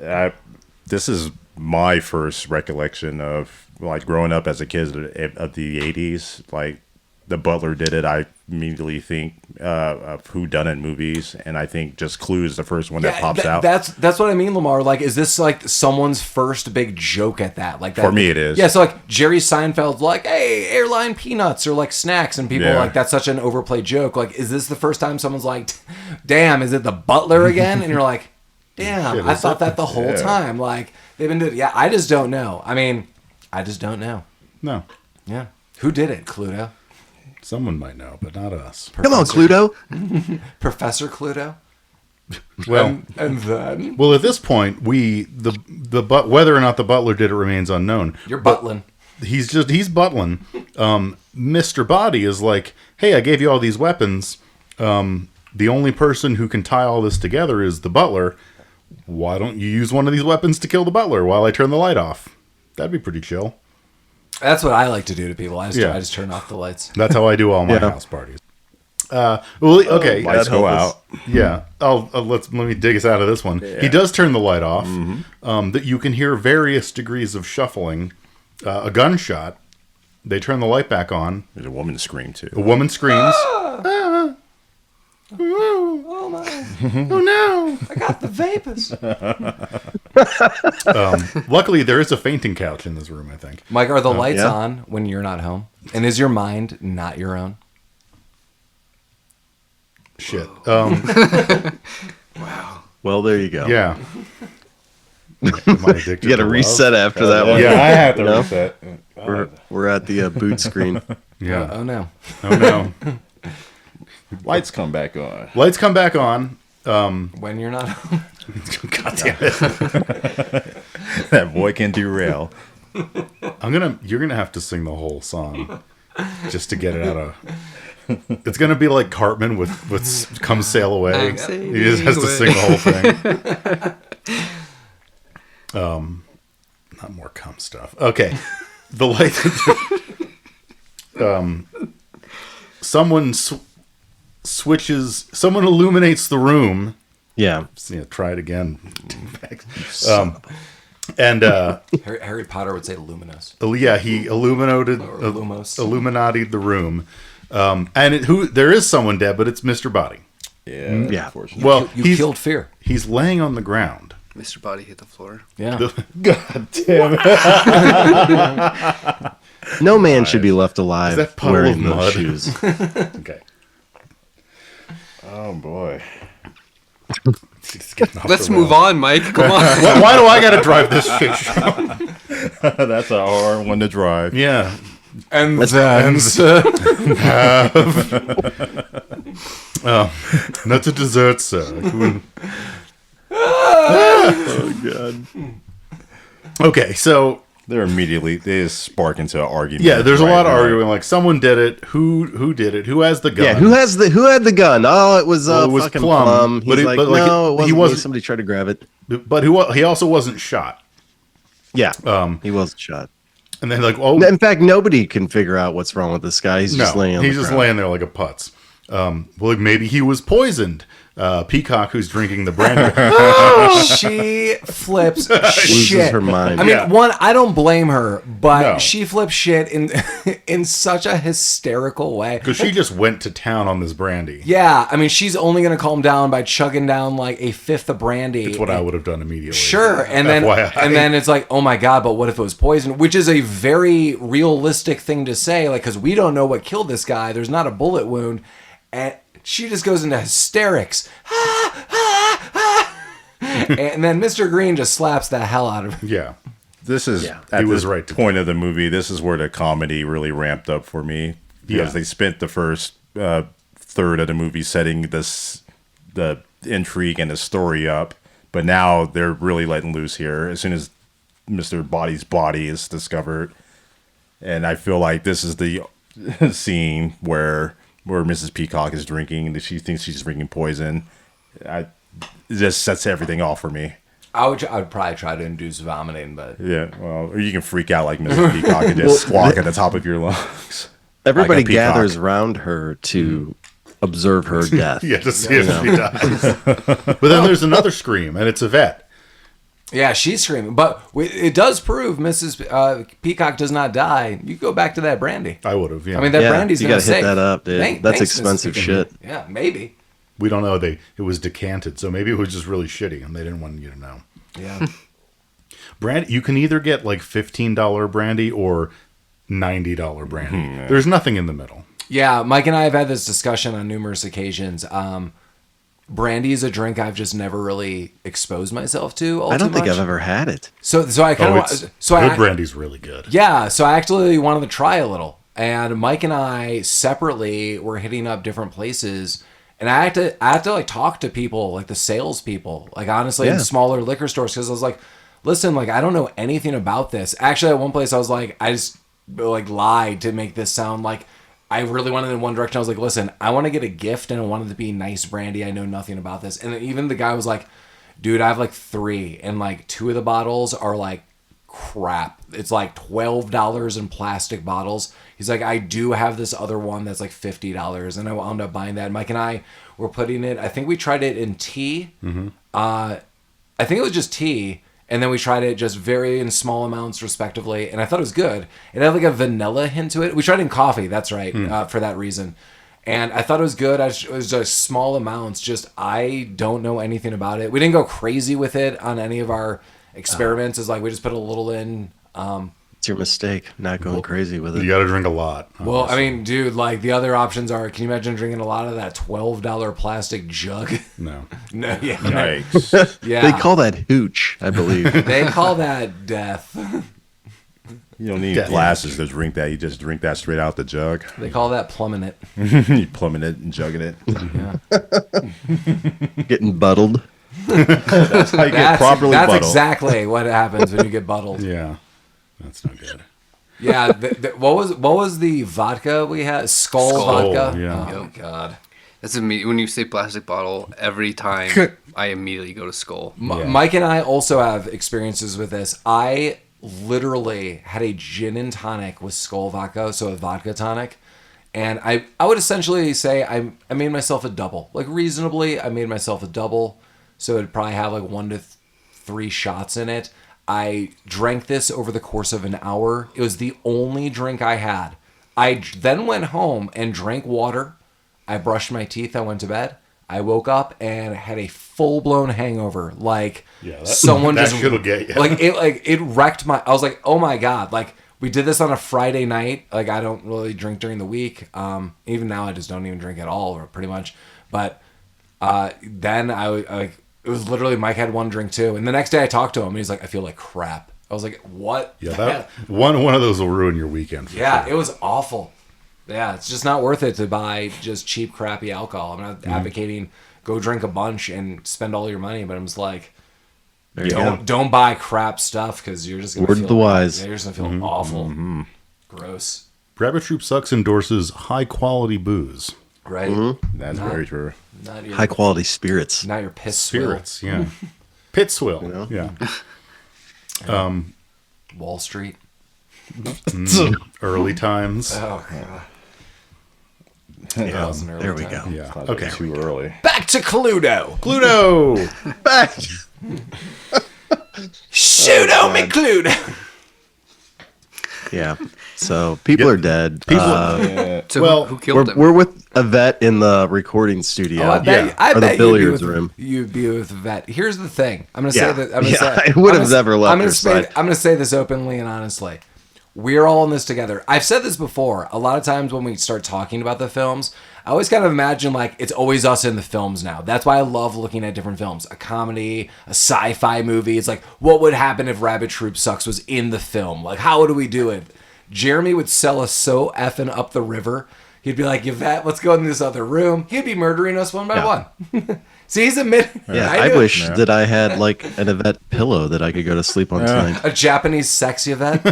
S1: this is my first recollection of like growing up as a kid of the 80s. Like the butler did it. I immediately think of whodunit movies, and I think just Clue is the first one that pops out.
S4: That's what I mean, Lamar. Like, is this like someone's first big joke at that? Like that,
S1: For me, it is.
S4: Yeah, so like Jerry Seinfeld's like, hey, airline peanuts or like snacks, and people are
S1: Yeah.
S4: like, that's such an overplayed joke. Like, is this the first time someone's like, damn, is it the butler again? And you're like, damn,
S2: Shit,
S4: I
S2: is
S4: thought
S2: it?
S4: that the whole
S1: Yeah.
S4: time. Like, they've been doing. Yeah, I just don't know. I mean, I just don't know.
S2: No.
S4: Yeah, who did it, Cluedo?
S2: Someone might know, but not us.
S3: Come on, Cluedo.
S4: Professor Cluedo.
S2: Well,
S4: And then
S2: well, at this point, whether or not the butler did it remains unknown.
S4: you're buttling.
S2: He's buttling. Mr. Boddy is like, hey, I gave you all these weapons. The only person who can tie all this together is the butler. Why don't you use one of these weapons to kill the butler while I turn the light off? That'd be pretty chill.
S4: That's what I like to do to people. I
S2: Yeah.
S4: just turn off the lights.
S2: That's how I do all my
S3: Yeah.
S2: house parties. Okay.
S1: Lights go out.
S2: Yeah, let me dig us out of this one. He does turn the light off. That you can hear various degrees of shuffling. A gunshot. They turn the light back on.
S1: There's a woman scream too.
S2: A woman screams. Oh no!
S4: I got the vapors.
S2: Luckily, there is a fainting couch in this room, I think.
S4: Mike, are the lights
S3: yeah.
S4: on when you're not home? And is your mind not your own?
S2: Shit.
S3: Well, there you go.
S2: Yeah. Am I addicted
S3: You got to
S2: love?
S3: reset after that one.
S1: Yeah, I have to
S3: No?
S1: reset.
S3: We're at the boot screen.
S2: Yeah.
S4: Oh no.
S2: Oh no.
S1: Lights come back on.
S2: Lights come back on.
S4: When you're not home.
S2: God damn it.
S1: That boy can derail.
S2: You're gonna have to sing the whole song just to get it out of. It's gonna be like Cartman with "Come Sail Away."
S5: I'm
S2: He
S5: sailing
S2: just has to
S5: away.
S2: sing the whole thing. Not more cum stuff. Okay, the light. Someone switches. Someone illuminates the room.
S3: Yeah.
S2: Try it again. And
S4: Harry Potter would say luminous.
S2: yeah, he illuminated
S4: Lumos.
S2: Illuminati'd the room. There is someone dead, but it's Mr. Boddy.
S1: Yeah.
S3: Yeah.
S1: Unfortunately.
S2: Well,
S4: You killed fear.
S2: he's laying on the ground.
S5: Mr. Boddy hit the floor.
S4: Yeah.
S1: God damn it.
S3: No man should be left alive
S2: Is that puddle
S3: wearing
S2: of
S3: those
S2: mud?
S3: shoes.
S2: Okay.
S1: Oh boy.
S5: Let's move on, Mike. Come on.
S2: Why do I got to drive this shit show?
S1: That's a hard one to drive.
S2: Yeah.
S4: And
S2: Not a dessert, sir.
S3: Oh, God.
S2: Okay, so
S1: They just spark into an argument.
S2: yeah, there's a lot of
S1: right.
S2: arguing. Like, someone did it. Who did it? Who has the gun?
S3: Yeah, who had the gun? Oh, it was
S2: Well, it was
S3: fucking
S2: Plum,
S3: Plum. He's
S2: but
S3: like,
S2: it
S3: no, it wasn't me.
S2: wasn't-
S3: Somebody tried to grab it.
S2: But he also wasn't shot.
S3: Yeah, he wasn't shot.
S2: And then like, oh,
S3: In fact, nobody can figure out what's wrong with this guy. He's just laying on
S2: he's
S3: the
S2: just
S3: ground.
S2: laying there like a putz. Well, maybe he was poisoned. Peacock, who's drinking the brandy.
S4: she flips
S3: Loses
S4: shit.
S3: her mind.
S4: I mean,
S2: Yeah.
S4: one, I don't blame her, but
S2: No.
S4: she flips shit in such a hysterical way.
S2: Because she just went to town on this brandy.
S4: Yeah, I mean, she's only gonna calm down by chugging down like a fifth of brandy.
S2: It's what I would have done immediately.
S4: Sure, and then
S2: FYI.
S4: it's like, oh my god, but what if it was poison? Which is a very realistic thing to say, like, because we don't know what killed this guy. There's not a bullet wound, and she just goes into hysterics. And then Mr. Green just slaps the hell out of her.
S2: Yeah.
S1: This is
S3: Yeah,
S1: at
S2: he was
S1: this
S2: right to
S1: point of the movie. This is where the comedy really ramped up for me because
S2: Yeah.
S1: they spent the first third of the movie setting the intrigue and the story up, but now they're really letting loose here as soon as Mr. Boddy's body is discovered, and I feel like this is the scene where Mrs. Peacock is drinking and she thinks she's drinking poison. It just sets everything off for me.
S4: I would probably try to induce vomiting, but
S1: Yeah, well, or you can freak out like Mrs. Peacock and just squawk at the top of your lungs.
S3: Everybody
S1: Like a peacock.
S3: gathers around her to observe her death.
S2: Yeah, to see if she dies. But then there's another scream, and it's Yvette.
S4: yeah, she's screaming. But it does prove Mrs. Peacock does not die. You go back to that brandy.
S2: I would have, yeah.
S4: I mean, that
S3: Yeah,
S4: brandy's
S3: you
S4: gonna
S3: gotta hit
S4: save.
S3: that up, dude. That's
S4: Thanks, Mrs.
S3: expensive
S4: Peacock.
S3: shit.
S4: Yeah, maybe.
S2: we don't know. It was decanted, so maybe it was just really shitty, and they didn't want you to know.
S4: Yeah.
S2: Brandy, you can either get like $15 brandy or $90 brandy. There's nothing in the middle.
S4: Yeah, Mike and I have had this discussion on numerous occasions. Brandy is a drink I've just never really exposed myself to.
S3: I don't think I've ever had it.
S4: So I kind
S2: It's
S4: of
S2: good brandy's really good.
S4: Yeah, so I actually wanted to try a little. And Mike and I separately were hitting up different places. And I had to like talk to people, like the salespeople, like honestly in
S3: Yeah.
S4: smaller liquor stores, because I was like, listen, like I don't know anything about this. Actually, at one place I was like, I just like lied to make this sound like I really wanted in one direction. I was like, listen, I want to get a gift and I wanted to be nice brandy. I know nothing about this. And then even the guy was like, dude, I have like 3 and like 2 of the bottles are like crap. It's like $12 in plastic bottles. He's like, I do have this other one that's like $50, and I wound up buying that. Mike and I were putting it. I think we tried it in tea. I think it was just tea, and then we tried it just very in small amounts, respectively. And I thought it was good. It had like a vanilla hint to it. We tried it in coffee. That's right, for that reason. And I thought it was good. It was just small amounts. Just I don't know anything about it. We didn't go crazy with it on any of our experiments. It's like we just put a little in.
S3: It's your mistake, not going crazy with it.
S2: You got to drink a lot.
S4: Well, I mean, dude, like the other options are, can you imagine drinking a lot of that $12 plastic jug?
S2: No.
S4: No, yeah.
S1: Yikes.
S4: Yeah.
S3: They call that hooch, I believe.
S4: They call that death.
S1: You don't need
S2: Yeah.
S1: glasses to drink that. You just drink that straight out the jug.
S4: They call that plumbing it.
S1: You plumbing it and jugging it.
S4: Yeah.
S3: Getting buddled.
S1: That's how you get properly
S4: That's
S1: bottled.
S4: exactly what happens when you get bottled.
S2: Yeah. That's not good.
S4: Yeah. What was the vodka we had? Skull vodka.
S2: yeah.
S4: Oh my god.
S5: That's immediate. When you say plastic bottle, every time I immediately go to Skull.
S4: Mike and I also have experiences with this. I literally had a gin and tonic with Skull vodka, so a vodka tonic, and I would essentially say I made myself a double. Like reasonably, I made myself a double, so it'd probably have like 1 to 3 shots in it. I drank this over the course of an hour. It was the only drink I had. I then went home and drank water. I brushed my teeth. I went to bed. I woke up and had a full-blown hangover. Like someone
S2: that
S4: just
S2: shit'll get you.
S4: like it wrecked my. I was like, oh my god! Like we did this on a Friday night. Like I don't really drink during the week. Even now I just don't even drink at all, or pretty much. But then like it was literally Mike had one drink too, and the next day I talked to him and he's like, I feel like crap. I was like, what?
S2: Yeah, that one of those will ruin your weekend. For
S4: Yeah,
S2: sure.
S4: it was awful. Yeah, it's just not worth it to buy just cheap, crappy alcohol. I'm not advocating go drink a bunch and spend all your money, but I'm just like,
S3: There you go.
S4: don't buy crap stuff because you're just gonna
S3: Word
S4: feel
S3: of the wise.
S4: Yeah, you're just gonna feel awful, gross,
S2: Rabbit Troop Sucks endorses high quality booze.
S4: right?
S1: That's very true.
S4: Not your
S3: High quality spirits.
S4: not your piss swill.
S2: Spirits, yeah. Pit swill.
S3: know?
S2: Yeah.
S4: Wall Street.
S2: Early times.
S4: Oh god.
S2: Yeah.
S4: That was an early
S3: There we
S4: time.
S3: go.
S2: Yeah.
S1: Okay.
S2: Okay.
S1: Too early.
S4: Back to Cluedo.
S2: Pluto.
S3: Back.
S4: Shoot on me, Cluedo.
S3: Yeah. So people are dead.
S5: So
S2: Well,
S5: who killed him?
S3: We're with Yvette in the recording studio.
S4: Oh, I bet,
S2: Yeah.
S4: I
S3: Or the
S4: bet
S3: billiards
S4: you'd be with,
S3: room.
S4: You'd be with Vet. Here's the thing. I'm gonna
S3: Yeah.
S4: say that. I'm gonna
S3: Yeah,
S4: say,
S3: I would have
S4: I'm gonna-
S3: never left
S4: I'm gonna
S3: her
S4: say.
S3: side.
S4: I'm gonna say this openly and honestly. We're all in this together. I've said this before. A lot of times when we start talking about the films, I always kind of imagine like it's always us in the films now. That's why I love looking at different films. A comedy, a sci-fi movie. It's like, what would happen if Rabbit Troop Sucks was in the film? Like, how would we do it? Jeremy would sell us so effing up the river. He'd be like, Yvette, let's go in this other room. He'd be murdering us one by one. See, he's admitting.
S3: Yeah, I
S4: knew it.
S3: wish that I had like an Yvette pillow that I could go to sleep on tonight.
S4: A Japanese sex Yvette.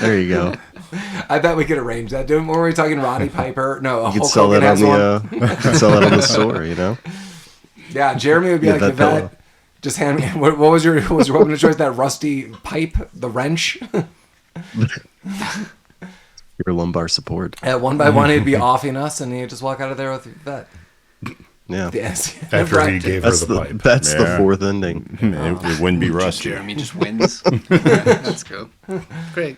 S3: There you go.
S4: I bet we could arrange that. When were we talking Roddy Piper? No,
S3: You could
S4: Hulk
S3: sell
S4: Hogan
S3: that on
S4: has
S3: the
S4: one.
S3: could sell that on the store, you know?
S4: Yeah, Jeremy would be like,
S3: Yvette
S4: Yvette,
S3: pillow.
S4: just hand me, what was your weapon of choice? That rusty pipe, the wrench?
S3: Your lumbar support.
S4: At one by one, he'd be offing us, and he'd just walk out of there with Yvette.
S3: Yeah.
S4: Yes.
S2: After
S4: Right.
S2: he gave her
S3: That's
S2: the
S3: the
S2: pipe.
S3: that's the
S1: Yeah.
S3: fourth ending.
S1: It wouldn't be rusty.
S5: Jeremy just wins. Let's go. Great.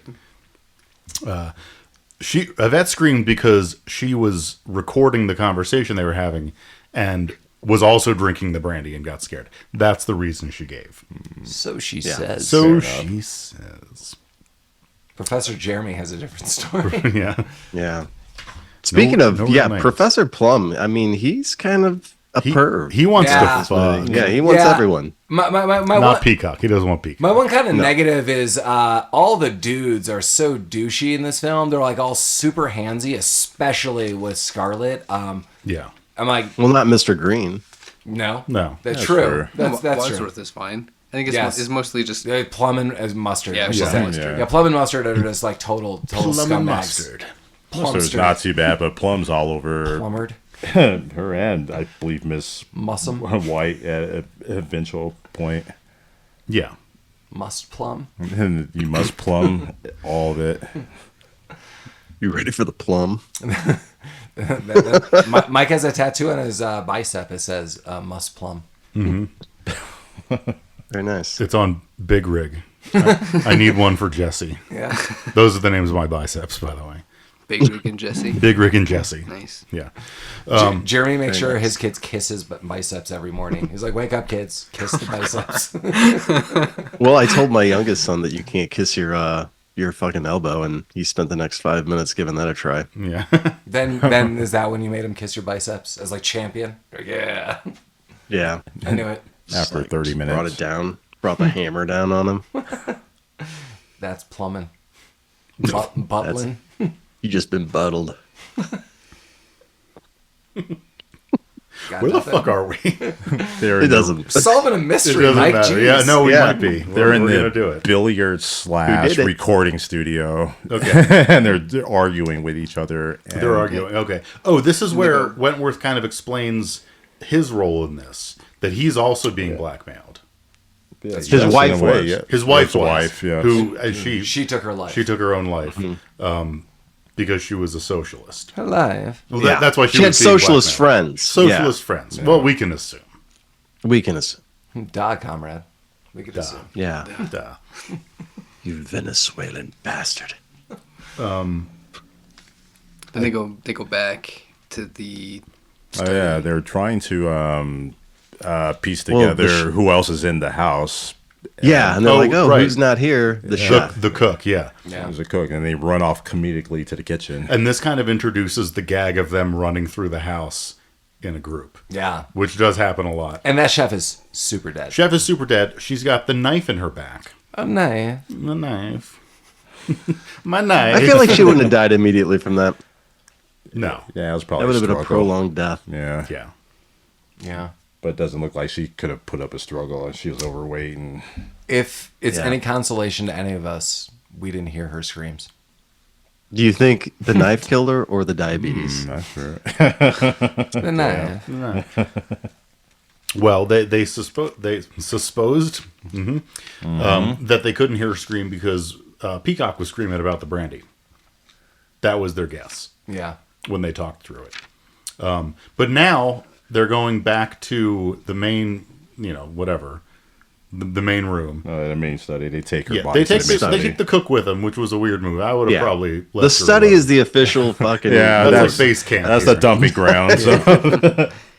S2: Yvette screamed because she was recording the conversation they were having and was also drinking the brandy and got scared. That's the reason she gave.
S4: So she says.
S2: So she says.
S4: Professor Jeremy has a different story.
S2: Yeah.
S3: Yeah. Speaking
S2: No
S3: of,
S2: real
S3: yeah,
S2: names.
S3: Professor Plum, I mean, he's kind of a perv.
S2: He wants
S4: Yeah.
S2: to fuck.
S3: Yeah, he wants
S4: Yeah.
S3: everyone.
S4: My
S2: Not
S4: one,
S2: Peacock. He doesn't want Peacock.
S4: my one kind of negative is all the dudes are so douchey in this film. They're like all super handsy, especially with Scarlet.
S2: Yeah.
S4: I'm like,
S3: Well, not Mr. Green.
S4: no,
S2: No.
S4: that's
S1: Yeah,
S4: true.
S1: sure.
S4: That's true.
S5: Wadsworth is fine. I think it's,
S4: Yes.
S5: it's mostly just
S4: Yeah, Plum and as mustard.
S5: Yeah,
S4: I should
S5: Plum
S4: say.
S5: and
S1: mustard.
S4: Yeah, Plum and mustard are just like total
S2: Plum
S4: scumbags.
S2: and mustard.
S1: So it's not too bad, but Plum's all over
S4: Plummered,
S1: her and I believe Miss
S4: mussum,
S1: White at an eventual point.
S2: Yeah.
S4: must plum.
S1: And you must plumb all of it.
S3: You ready for the plum?
S4: Mike has a tattoo on his bicep. It says must plum.
S3: Very nice.
S2: It's on Big Rig. I need one for Jesse.
S4: Yeah.
S2: Those are the names of my biceps, by the way.
S5: Big Rick and Jesse.
S2: Big Rick and Jesse.
S5: Nice.
S2: Yeah.
S4: Jeremy makes sure his kids kiss his biceps every morning. He's like, "Wake up, kids! Kiss the biceps."
S3: Well, I told my youngest son that you can't kiss your fucking elbow, and he spent the next 5 minutes giving that a try.
S2: Yeah.
S4: then is that when you made him kiss your biceps as like champion? Like, yeah,
S3: Yeah.
S4: I knew it.
S1: After
S3: Like,
S1: 30 minutes.
S3: Brought it down. Brought the hammer down on him.
S4: That's plumbing. Buttling.
S3: You just been buttled.
S4: Got
S2: Where the
S4: nothing.
S2: fuck are we?
S1: They're
S3: It
S1: in the-
S3: doesn't.
S4: Solving a
S2: It
S4: mystery,
S2: doesn't
S4: Mike.
S2: matter.
S4: Jeez.
S2: Yeah, no, we
S3: Yeah.
S2: might be.
S1: They're in
S2: We're gonna
S1: the
S2: do it.
S1: billiard
S3: Who did
S1: /
S3: it?
S1: recording studio.
S2: Okay.
S1: And they're arguing with each other. And
S2: They're arguing. Okay. Oh, this is where Wentworth kind of explains his role in this. That he's also being blackmailed.
S1: Yeah,
S3: His
S1: yes, in
S3: wife
S1: a way,
S3: was.
S1: yeah.
S2: His wife was.
S1: wife, yeah.
S2: Who
S4: She took her life.
S2: she took her own life because she was a socialist.
S4: her life.
S2: Well,
S3: Yeah.
S2: that's why she
S3: had
S2: was being
S3: socialist
S2: blackmailed.
S3: friends.
S2: Socialist friends. Well, we can assume.
S3: Yeah. We can assume.
S4: Duh, comrade. We could assume.
S3: Yeah.
S2: Duh.
S3: You Venezuelan bastard.
S5: Then they go back to the.
S1: Oh, yeah, they're trying to piece
S3: Well,
S1: together who else is in the house.
S3: Yeah, and they're
S2: Oh,
S3: like, oh,
S2: right.
S3: who's not here? The chef.
S2: The cook, yeah.
S4: Yeah.
S1: There's a cook, and they run off comedically to the kitchen.
S2: And this kind of introduces the gag of them running through the house in a group,
S4: Yeah.
S2: which does happen a lot.
S4: And that chef is super dead.
S2: Chef is super dead. She's got the knife in her back.
S4: Oh, nice.
S2: The knife. My knife.
S3: I feel like she wouldn't have died immediately from that.
S2: No.
S1: Yeah, it was
S3: That
S1: probably
S3: would have been a
S1: struggle.
S3: prolonged death.
S1: Yeah.
S2: Yeah.
S4: Yeah.
S1: But it doesn't look like she could have put up a struggle. She was overweight. And
S4: If it's
S3: Yeah.
S4: any consolation to any of us, we didn't hear her screams.
S3: Do you think the knife killed her or the diabetes?
S1: not sure.
S4: The knife.
S2: Well, they supposed that they couldn't hear her scream because Peacock was screaming about the brandy. That was their guess
S4: Yeah.
S2: when they talked through it. But now they're going back to the main, whatever, the main room.
S1: The main study. They take her
S2: Yeah,
S1: body
S2: they
S1: to
S2: take
S1: the
S2: they
S1: study.
S2: take the cook with them, which was a weird move. I would have
S3: Yeah.
S2: probably left
S3: The
S2: her
S3: study
S2: alone.
S3: is the official fucking.
S1: Yeah,
S2: That's
S1: that's
S2: a base camp.
S1: That's
S2: here.
S1: the dumping ground. So.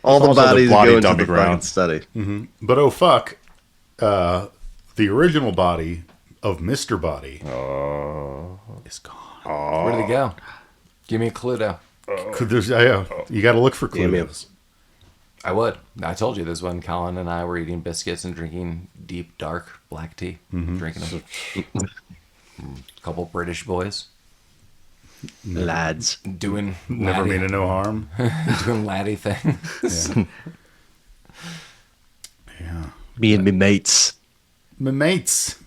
S3: all the
S1: also the
S3: bodies
S1: bloody
S3: go into the
S1: dumping
S3: fucking
S1: ground.
S3: study.
S2: But oh fuck, the original body of Mr. Body is gone.
S4: Where did he go? Give me a clue, though.
S2: You got to look for
S3: Damn you.
S2: clues.
S4: I would. I told you this when Collin and I were eating biscuits and drinking deep, dark black tea. Drinking them. Couple British boys
S3: Lads.
S4: doing
S2: Never
S4: laddie,
S2: mean no harm.
S4: doing laddie things.
S2: Yeah,
S3: Me and me mates.
S2: my mates.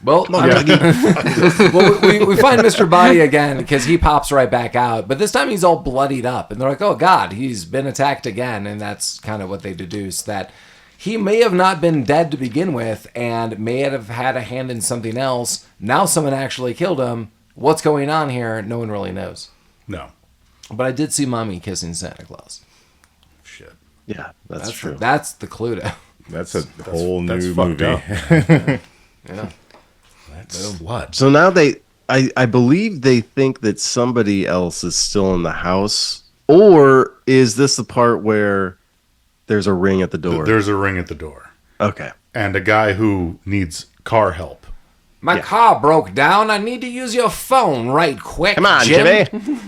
S4: Well, we find Mr. Boddy again because he pops right back out. But this time he's all bloodied up. And they're like, oh, God, he's been attacked again. And that's kind of what they deduce, that he may have not been dead to begin with and may have had a hand in something else. Now someone actually killed him. What's going on here? No one really knows.
S2: No
S4: But I did see Mommy kissing Santa Claus.
S2: shit.
S3: Yeah, that's true.
S4: That's the clue, though.
S1: That's a whole
S2: that's
S1: new
S2: fucked
S1: movie.
S2: up.
S4: Yeah.
S2: That's slut.
S3: So now I believe they think that somebody else is still in the house, or is this the part where there's a ring at the door?
S2: There's a ring at the door,
S3: Okay.
S2: and a guy who needs car help.
S4: My car broke down. I need to use your phone right quick.
S3: Come on,
S4: Jim.
S3: Jimmy.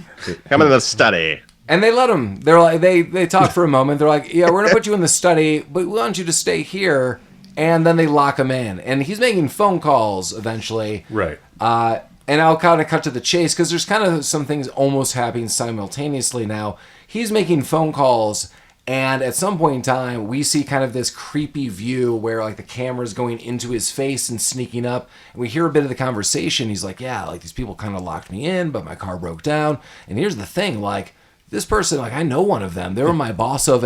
S3: Come into the study.
S4: And they let him. They're like they talk for a moment. They're like, yeah, we're gonna put you in the study, but we want you to stay here. And then they lock him in, and he's making phone calls eventually.
S2: Right.
S4: And I'll kind of cut to the chase because there's kind of some things almost happening simultaneously now. He's making phone calls, and at some point in time, we see kind of this creepy view where like the camera's going into his face and sneaking up, and we hear a bit of the conversation. He's like, yeah, like these people kind of locked me in, but my car broke down. And here's the thing, like this person, like I know one of them. They were my boss of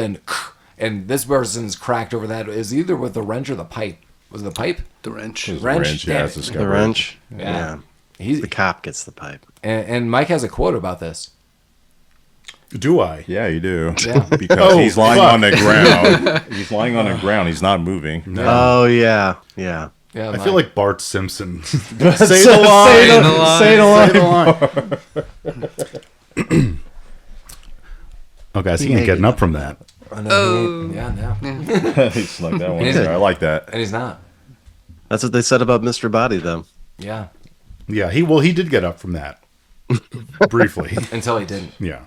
S4: and this person's cracked over that is either with the wrench or the pipe. Was it the pipe?
S5: The wrench.
S4: Wrench.
S1: Yeah,
S4: Damn
S1: it's
S4: it.
S1: a
S3: The
S1: scout.
S3: wrench.
S4: Yeah.
S3: Yeah. The cop gets the pipe.
S4: And Mike has a quote about this.
S2: Do I?
S1: Yeah, you do.
S4: Yeah.
S1: Because
S2: Oh,
S1: he's lying
S2: fuck.
S1: on the ground. He's lying on the ground. He's not moving.
S3: Oh yeah, yeah.
S4: Yeah,
S2: I feel like Bart Simpson. Say
S1: Say
S2: the line.
S5: the line.
S1: Say the line.
S2: Oh, guys, he ain't getting up from that.
S4: Yeah, no.
S1: He snuck that one in there. I like that.
S4: And he's not.
S3: That's what they said about Mr. Boddy, though.
S4: Yeah.
S2: Yeah, he did get up from that. Briefly.
S4: Until he didn't.
S2: Yeah.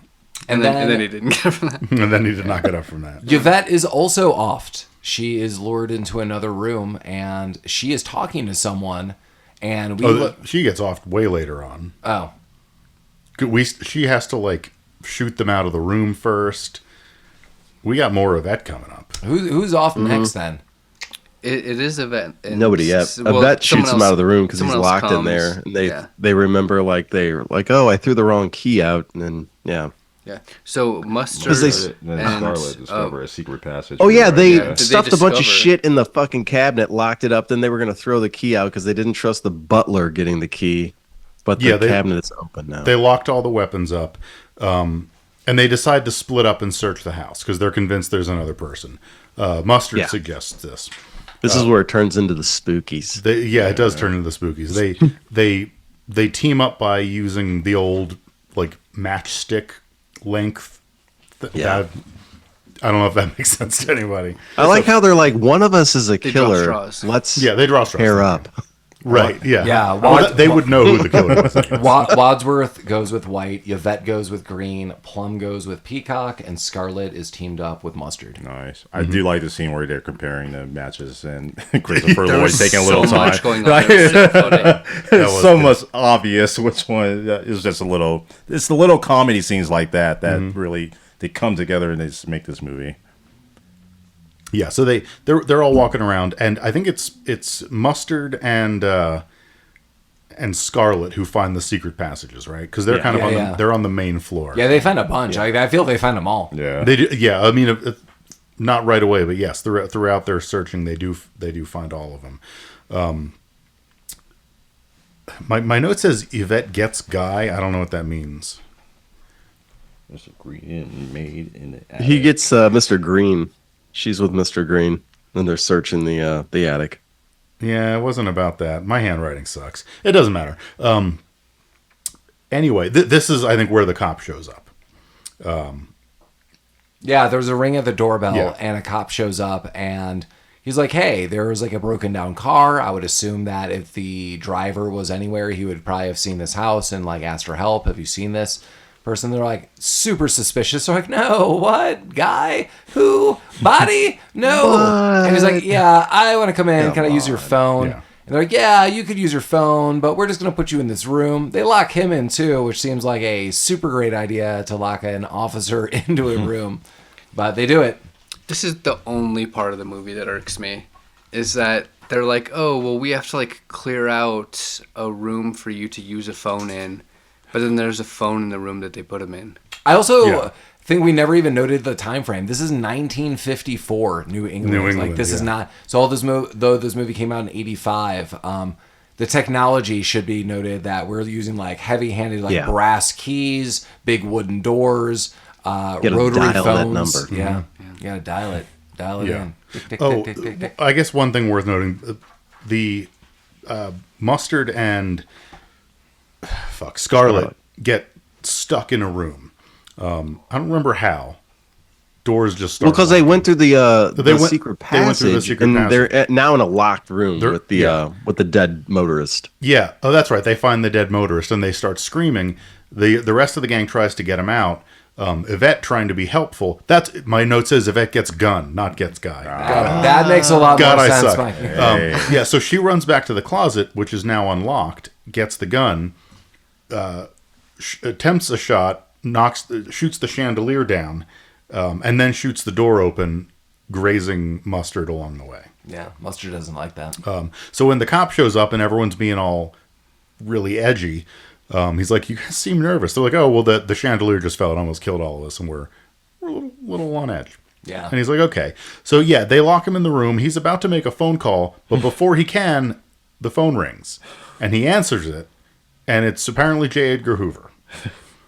S4: And
S5: then he didn't get from that.
S2: And then he did not get up from that.
S4: Yvette is also offed. She is lured into another room, and she is talking to someone, and
S2: She gets off way later on.
S4: Oh.
S2: She has to, like, shoot them out of the room first. We got more of that coming up.
S4: Who's off next, then?
S5: It is Yvette. And
S3: Nobody yet. Yvette shoots him out of the room because he's locked in there. And they remember, like, oh, I threw the wrong key out. And then, yeah.
S5: Yeah. So Mustard
S1: Then Scarlet discover a secret passage.
S3: Oh, yeah, they
S5: Yeah.
S3: stuffed a bunch of shit in the fucking cabinet, locked it up. Then they were going to throw the key out because they didn't trust the butler getting the key. But the cabinet is open now.
S2: They locked all the weapons up. And they decide to split up and search the house because they're convinced there's another person. Mustard suggests this.
S3: This is where it turns into the spookies.
S2: It does turn into the spookies. They team up by using the old, like, matchstick length. I don't know if that makes sense to anybody.
S3: I like how they're like, one of us is a
S5: They draw
S3: killer.
S5: straws.
S2: They draw straws.
S3: Pair up.
S2: Right, yeah.
S4: Yeah,
S2: Well, they would know who the killer was.
S4: Wadsworth goes with White, Yvette goes with Green, Plum goes with Peacock, and Scarlet is teamed up with Mustard.
S1: Nice. I do like the scene where they're comparing the matches and Christopher
S5: There
S1: Lloyd
S5: was
S1: taking a
S5: so
S1: little time.
S5: much going on. It was so funny.
S1: It's so much obvious which one is just a little. It's the little comedy scenes like that really they come together and they just make this movie.
S2: Yeah, so they're all walking around, and I think it's Mustard and Scarlet who find the secret passages, right? Because they're kind of they're on the main floor.
S4: Yeah, they find a bunch. I feel they find them all.
S1: Yeah,
S2: they do. Yeah, I mean, not right away, but yes, throughout their searching, they do find all of them. My note says Yvette gets Guy. I don't know what that means.
S1: there's a green made in the attic.
S3: He gets Mr. Green. She's with Mr. Green, and they're searching the attic.
S2: Yeah, it wasn't about that. My handwriting sucks. It doesn't matter. Anyway, this is, I think, where the cop shows up.
S4: Yeah, there's a ring at the doorbell,
S2: Yeah.
S4: and a cop shows up, and he's like, hey, there was like a broken down car. I would assume that if the driver was anywhere, he would probably have seen this house and like asked for help. Have you seen this person? They're like super suspicious. They're like, no, what? Guy? Who? Body? No. And he's like, yeah, I want to come in. Can I use your phone?
S2: Yeah.
S4: And they're like, yeah, you could use your phone, but we're just going to put you in this room. They lock him in too, which seems like a super great idea to lock an officer into a room. But they do it.
S5: This is the only part of the movie that irks me, is that they're like, oh, well, we have to like clear out a room for you to use a phone in. But then there's a phone in the room that they put him in.
S4: I also
S2: Yeah.
S4: think we never even noted the time frame. This is 1954 New England. Like this is not. So all this though this movie came out in 85. The technology should be noted that we're using like heavy-handed like brass keys, big wooden doors, rotary
S3: dial that
S4: phones.
S3: number.
S4: Yeah, you gotta dial it. Dial it
S2: Yeah.
S4: in. Tick, tick,
S2: Oh,
S4: tick, tick, tick, tick.
S2: I guess one thing worth noting, the Mustard and Scarlet get stuck in a room. I don't remember how. Doors just started.
S3: Well, because they went through the
S2: they
S3: secret
S2: went
S3: passage,
S2: through the secret
S3: and
S2: passage.
S3: they're now in a locked room
S2: They're-
S3: with the dead motorist.
S2: Yeah. Oh, that's right. They find the dead motorist and they start screaming. The rest of the gang tries to get him out. Yvette trying to be helpful. That's my note says Yvette gets gun, not gets guy.
S4: That makes a lot
S2: God,
S4: more
S2: I
S4: sense,
S2: suck.
S4: Mike.
S2: Yeah. So she runs back to the closet, which is now unlocked. Gets the gun. Attempts a shot. Shoots the chandelier down, and then shoots the door open, grazing Mustard along the way.
S4: Yeah, Mustard doesn't like that.
S2: So when the cop shows up and everyone's being all really edgy, he's like, "You guys seem nervous." They're like, "Oh, well, the chandelier just fell and almost killed all of us, and we're a little on edge."
S4: Yeah.
S2: And he's like, "Okay." So yeah, they lock him in the room. He's about to make a phone call, but before he can, the phone rings, and he answers it, and it's apparently J. Edgar Hoover.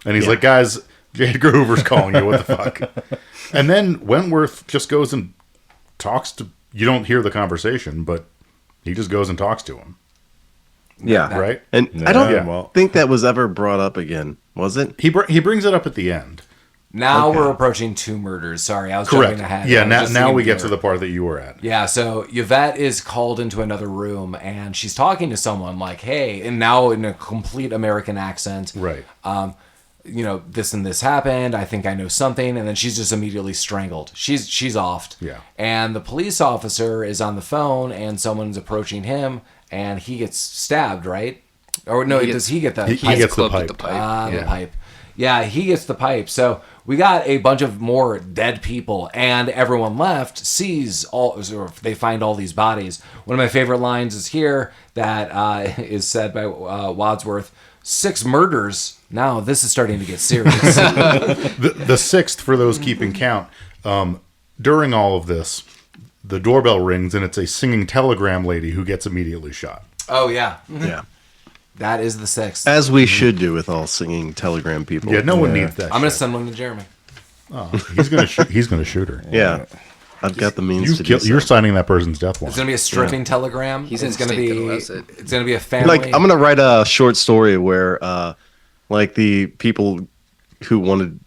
S2: And he's like, guys, J. Edgar Hoover's calling you. What the fuck? And then Wentworth just goes and talks to... You don't hear the conversation, but He just goes and talks to him,
S3: Yeah.
S2: right?
S3: And
S1: Yeah,
S3: I don't
S1: well-
S3: think that was ever brought up again, was it?
S2: He brings it up at the end.
S4: Now
S3: Okay.
S4: we're approaching 2 murders. Sorry, I was
S2: Correct.
S4: jumping ahead.
S2: Yeah,
S4: I'm
S2: now,
S4: just
S2: now
S4: thinking
S2: we get to
S4: here.
S2: the part that you were at.
S4: Yeah, so Yvette is called into another room and she's talking to someone like, hey, and now in a complete American accent.
S2: Right.
S4: You know, this and this happened. I think I know something. And then she's just immediately strangled. She's offed.
S2: Yeah.
S4: And the police officer is on the phone and someone's approaching him and he gets stabbed, right? Or no, does he get the
S2: He
S4: pipe?
S2: gets the
S5: Clubbed with
S2: pipe.
S5: the pipe.
S4: The
S5: yeah.
S4: pipe. Yeah, he gets the pipe. So we got a bunch of more dead people, and everyone left sees all, or they find all these bodies. One of my favorite lines is here that is said by Wadsworth: 6 murders. Now this is starting to get serious.
S2: The sixth, for those keeping count, during all of this, the doorbell rings and it's a singing telegram lady who gets immediately shot.
S4: Oh yeah,
S3: Yeah.
S4: that is the 6th.
S3: As we should do with all singing telegram people.
S2: Yeah, no one needs that.
S4: I'm gonna
S2: shit.
S4: send one to Jeremy.
S2: He's gonna shoot. He's gonna shoot her.
S3: Yeah. I've got the means to do so.
S2: You're signing that person's death warrant.
S4: It's gonna be a stripping telegram.
S5: He's
S4: it's gonna
S5: instinct
S4: be.
S5: and loves it.
S4: It's gonna be a family.
S3: Like, I'm gonna write a short story where, like, the people who wanted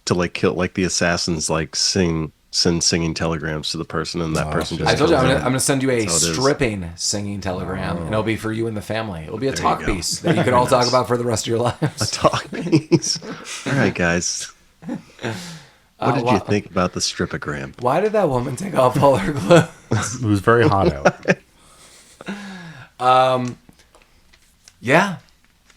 S3: to like kill, like the assassins, like send singing telegrams to the person, and that person just.
S4: I told you
S3: kills
S4: I'm
S3: them.
S4: gonna send you a
S3: That's how it is.
S4: stripping singing telegram, and it'll be for you and the family. It'll be a talk
S3: you go.
S4: piece that you could all talk about for the rest of your lives.
S3: Talk, please. All right, guys. What did you think about the stripogram?
S4: Why did that woman take off all her clothes?
S2: It was very hot out.
S4: Yeah.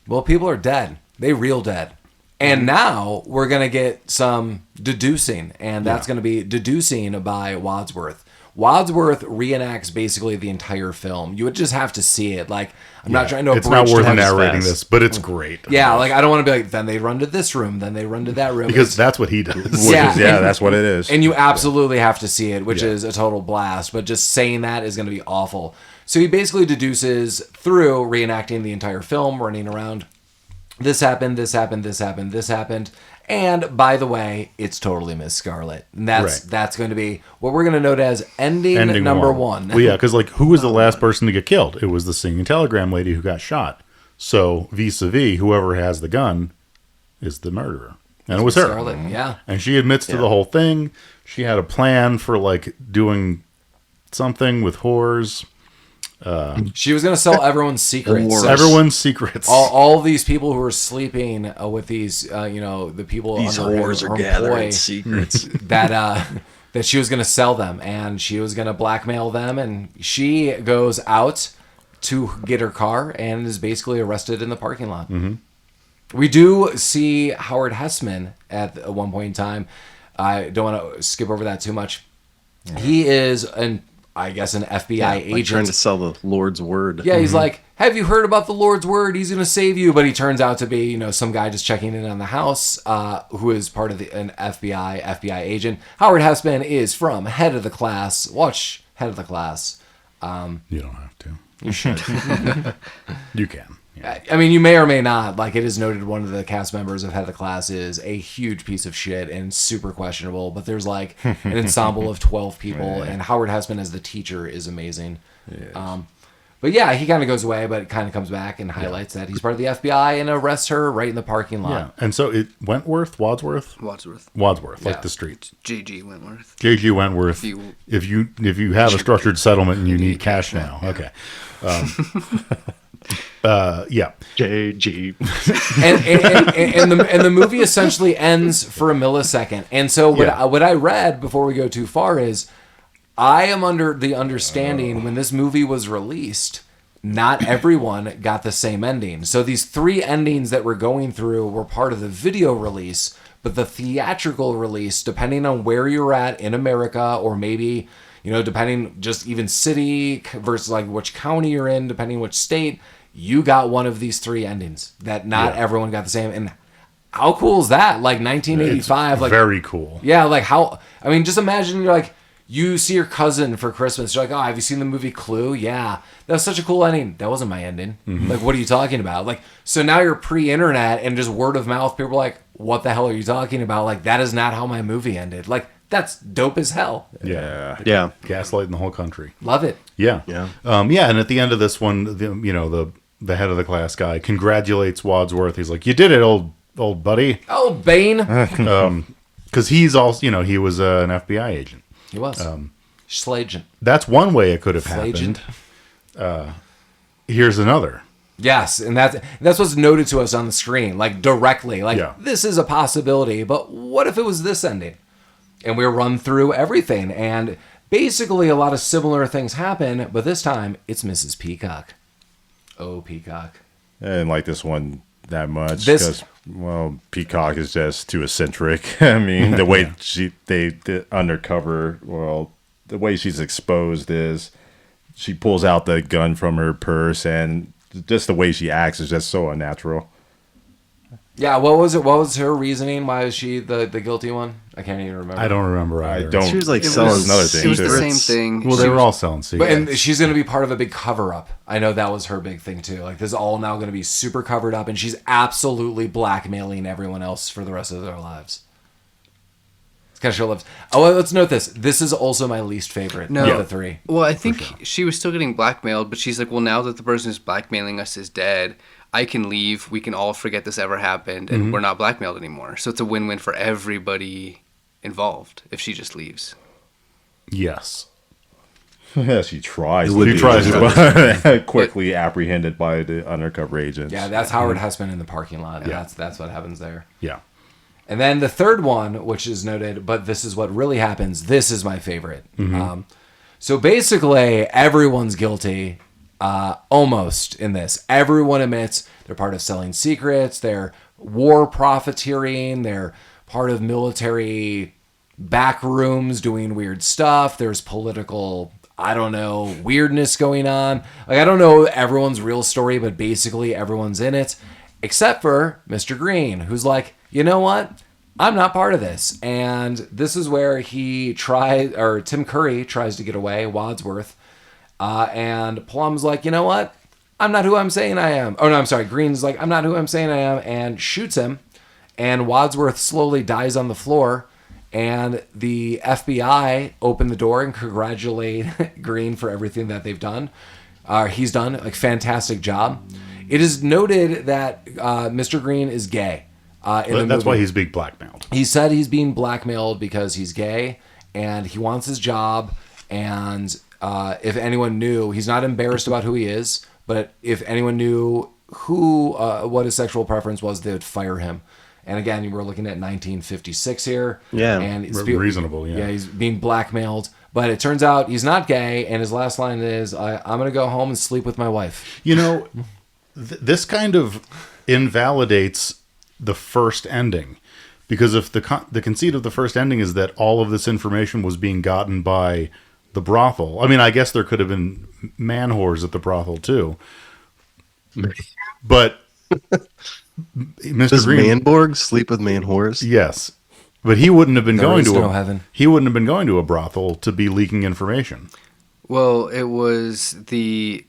S4: Well, people are dead. They real dead. And now we're going to get some deducing, and that's going to be deducing by Wadsworth. Wadsworth reenacts basically the entire film. You would just have to see it. Like, I'm not trying to
S2: It's not
S4: abridge
S2: worth
S4: the-
S2: narrating
S3: fast.
S2: this, but it's great.
S4: Yeah, like I don't want to be like, then they run to this room, then they run to that room.
S2: Because that's what he does.
S4: Yeah.
S1: Yeah, that's what it is.
S4: And you absolutely have to see it, which
S2: Yeah.
S4: is a total blast. But just saying that is going to be awful. So he basically deduces through reenacting the entire film, running around. This happened, this happened, this happened, this happened. And by the way, it's totally Miss Scarlet. And
S2: Right.
S4: that's going to be what we're going to note as ending number one.
S2: Well, yeah, because like, who was the last person to get killed? It was the singing telegram lady who got shot. So vis-a-vis, whoever has the gun is the murderer, and it was her.
S4: Scarlet, yeah.
S2: And she admits to the whole thing. She had a plan for like doing something with whores.
S4: She was going to sell everyone's secrets. So
S2: Everyone's secrets.
S4: all these people who are sleeping with these, the people
S3: These
S4: under
S3: whores
S4: her
S3: are gathering
S4: employ,
S3: secrets.
S4: that she was going to sell them and she was going to blackmail them, and she goes out to get her car and is basically arrested in the parking lot. Mm-hmm. We do see Howard Hessman at one point in time. I don't want to skip over that too much. He is an FBI
S3: Like
S4: agent.
S3: trying to sell the Lord's word.
S4: Yeah, he's like, have you heard about the Lord's word? He's going to save you. But he turns out to be, some guy just checking in on the house who is part of an FBI agent. Howard Hessman is from Head of the Class. Watch Head of the Class.
S2: You don't have to.
S4: You should.
S2: You can. Yeah.
S4: I mean, you may or may not. Like, it is noted one of the cast members of Head of the Class is a huge piece of shit and super questionable. But there's like an ensemble of 12 people, and Howard Hessman as the teacher is amazing. But yeah, he kind of goes away, but kind of comes back and highlights that he's part of the FBI and arrests her right in the parking lot.
S2: Yeah. And so it Wadsworth,
S5: Wadsworth.
S2: like
S4: Yeah.
S2: the streets.
S5: J.G. Wentworth.
S2: J.G. Wentworth. If you have a structured settlement and you need cash now, okay. Yeah.
S3: JG.
S4: and the movie essentially ends for a millisecond. And so what I read before we go too far is, I am under the understanding when this movie was released, not everyone got the same ending. So these 3 endings that we're going through were part of the video release, but the theatrical release, depending on where you're at in America, or maybe, depending just even city versus like which county you're in, depending which state, you got one of these 3 endings that not everyone got the same. And how cool is that? Like 1985, like
S2: Very cool.
S4: yeah, like how, I mean, just imagine you're like, you see your cousin for Christmas. You're like, oh, have you seen the movie Clue? Yeah. That was such a cool ending. That wasn't my ending. Like, what are you talking about? Like, so now you're pre-internet and just word of mouth. People are like, what the hell are you talking about? Like, that is not how my movie ended. Like, That's dope as hell.
S2: Yeah.
S3: Yeah.
S2: Gaslighting the whole country.
S4: Love it.
S2: Yeah.
S3: Yeah.
S2: Yeah, and at the end of this one, the head of the class guy congratulates Wadsworth. He's like, "You did it, old buddy."
S4: Oh, Bane.
S2: Because he's also, he was an FBI agent.
S4: He was. Schlagent.
S2: That's one way it could have
S4: Flagent.
S2: happened. Here's another.
S4: Yes, and that's what's noted to us on the screen, like directly. Like,
S2: Yeah.
S4: this is a possibility, but what if it was this ending? And we run through everything, and basically a lot of similar things happen, but this time it's Mrs. Peacock. Oh, Peacock.
S1: I didn't like this one that much
S4: This-
S1: because, Peacock is just too eccentric. I mean, the way the undercover, the way she's exposed is she pulls out the gun from her purse, and just the way she acts is just so unnatural.
S4: Yeah, what was it? What was her reasoning? Why was she the guilty one? I can't even remember.
S2: I don't remember either.
S1: I don't.
S3: She was like
S5: It
S3: selling
S5: was
S1: another thing,
S5: It was the
S1: too.
S5: same thing.
S2: Well, they were all selling
S4: But
S2: secrets.
S4: and she's going to be part of a big cover up. I know that was her big thing too. Like, this is all now going to be super covered up, and she's absolutely blackmailing everyone else for the rest of their lives. It's kind of show love. Oh, well, let's note this. This is also my least favorite of the three.
S5: Well, I think she was still getting blackmailed, but she's like, well, now that the person who's blackmailing us is dead, I can leave. We can all forget this ever happened, and we're not blackmailed anymore. So it's a win-win for everybody involved if she just leaves.
S2: Yes.
S1: Yeah, she tries.
S3: It would
S1: to
S3: be
S1: do
S2: tries
S1: but quickly apprehended by the undercover agents.
S4: Yeah, that's Howard Hessman in the parking lot.
S2: Yeah.
S4: That's what happens there.
S2: Yeah.
S4: And then the third one, which is noted, but this is what really happens. This is my favorite. So basically, everyone's guilty, almost in this. Everyone admits they're part of selling secrets. They're war profiteering. They're part of military back rooms doing weird stuff. There's political, I don't know, weirdness going on. Like, I don't know everyone's real story, but basically everyone's in it, except for Mr. Green, who's like, you know what? I'm not part of this. And this is where Tim Curry tries to get away, Wadsworth. And Plum's like, you know what? I'm not who I'm saying I am. Oh, no, I'm sorry. Green's like, I'm not who I'm saying I am, and shoots him. And Wadsworth slowly dies on the floor. And the FBI open the door and congratulate Green for everything that they've done. He's done a fantastic job. It is noted that Mr. Green is gay.
S2: That's why he's being blackmailed.
S4: He said he's being blackmailed because he's gay and he wants his job. And if anyone knew, he's not embarrassed about who he is, but if anyone knew what his sexual preference was, they would fire him. And again, we're looking at 1956 here.
S3: Yeah,
S4: and it's
S2: reasonable. Yeah,
S4: he's being blackmailed. But it turns out he's not gay, and his last line is, I'm going to go home and sleep with my wife.
S2: This kind of invalidates the first ending, because if the conceit of the first ending is that all of this information was being gotten by the brothel, I mean, I guess there could have been man whores at the brothel too. But Mr.
S3: Does
S2: Green,
S3: Manborg sleep with man whores?
S2: yes, but he wouldn't have been
S4: There
S2: going
S4: is
S2: to
S4: no heaven.
S2: He wouldn't have been going to a brothel to be leaking information.
S5: Well, it was the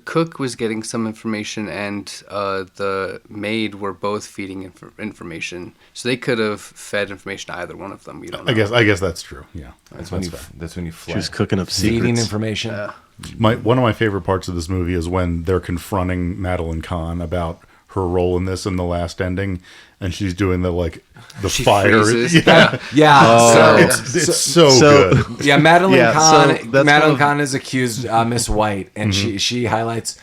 S5: cook was getting some information, and the maid were both feeding information. So they could have fed information to either one of them. You don't know.
S2: I guess that's true. Yeah,
S4: That's when you
S3: She
S4: fly.
S3: was cooking up
S4: Feeding
S3: secrets.
S4: information.
S2: One of my favorite parts of this movie is when they're confronting Madeline Kahn about her role in this in the last ending, and she's doing the
S5: She
S2: fire.
S5: freezes.
S2: Yeah,
S4: Yeah.
S2: it's so
S3: So-
S2: good.
S4: Yeah, Madeline
S3: Yeah,
S4: Kahn.
S3: so that's
S4: Madeline
S3: one of-
S4: Kahn has accused Miss White, and she highlights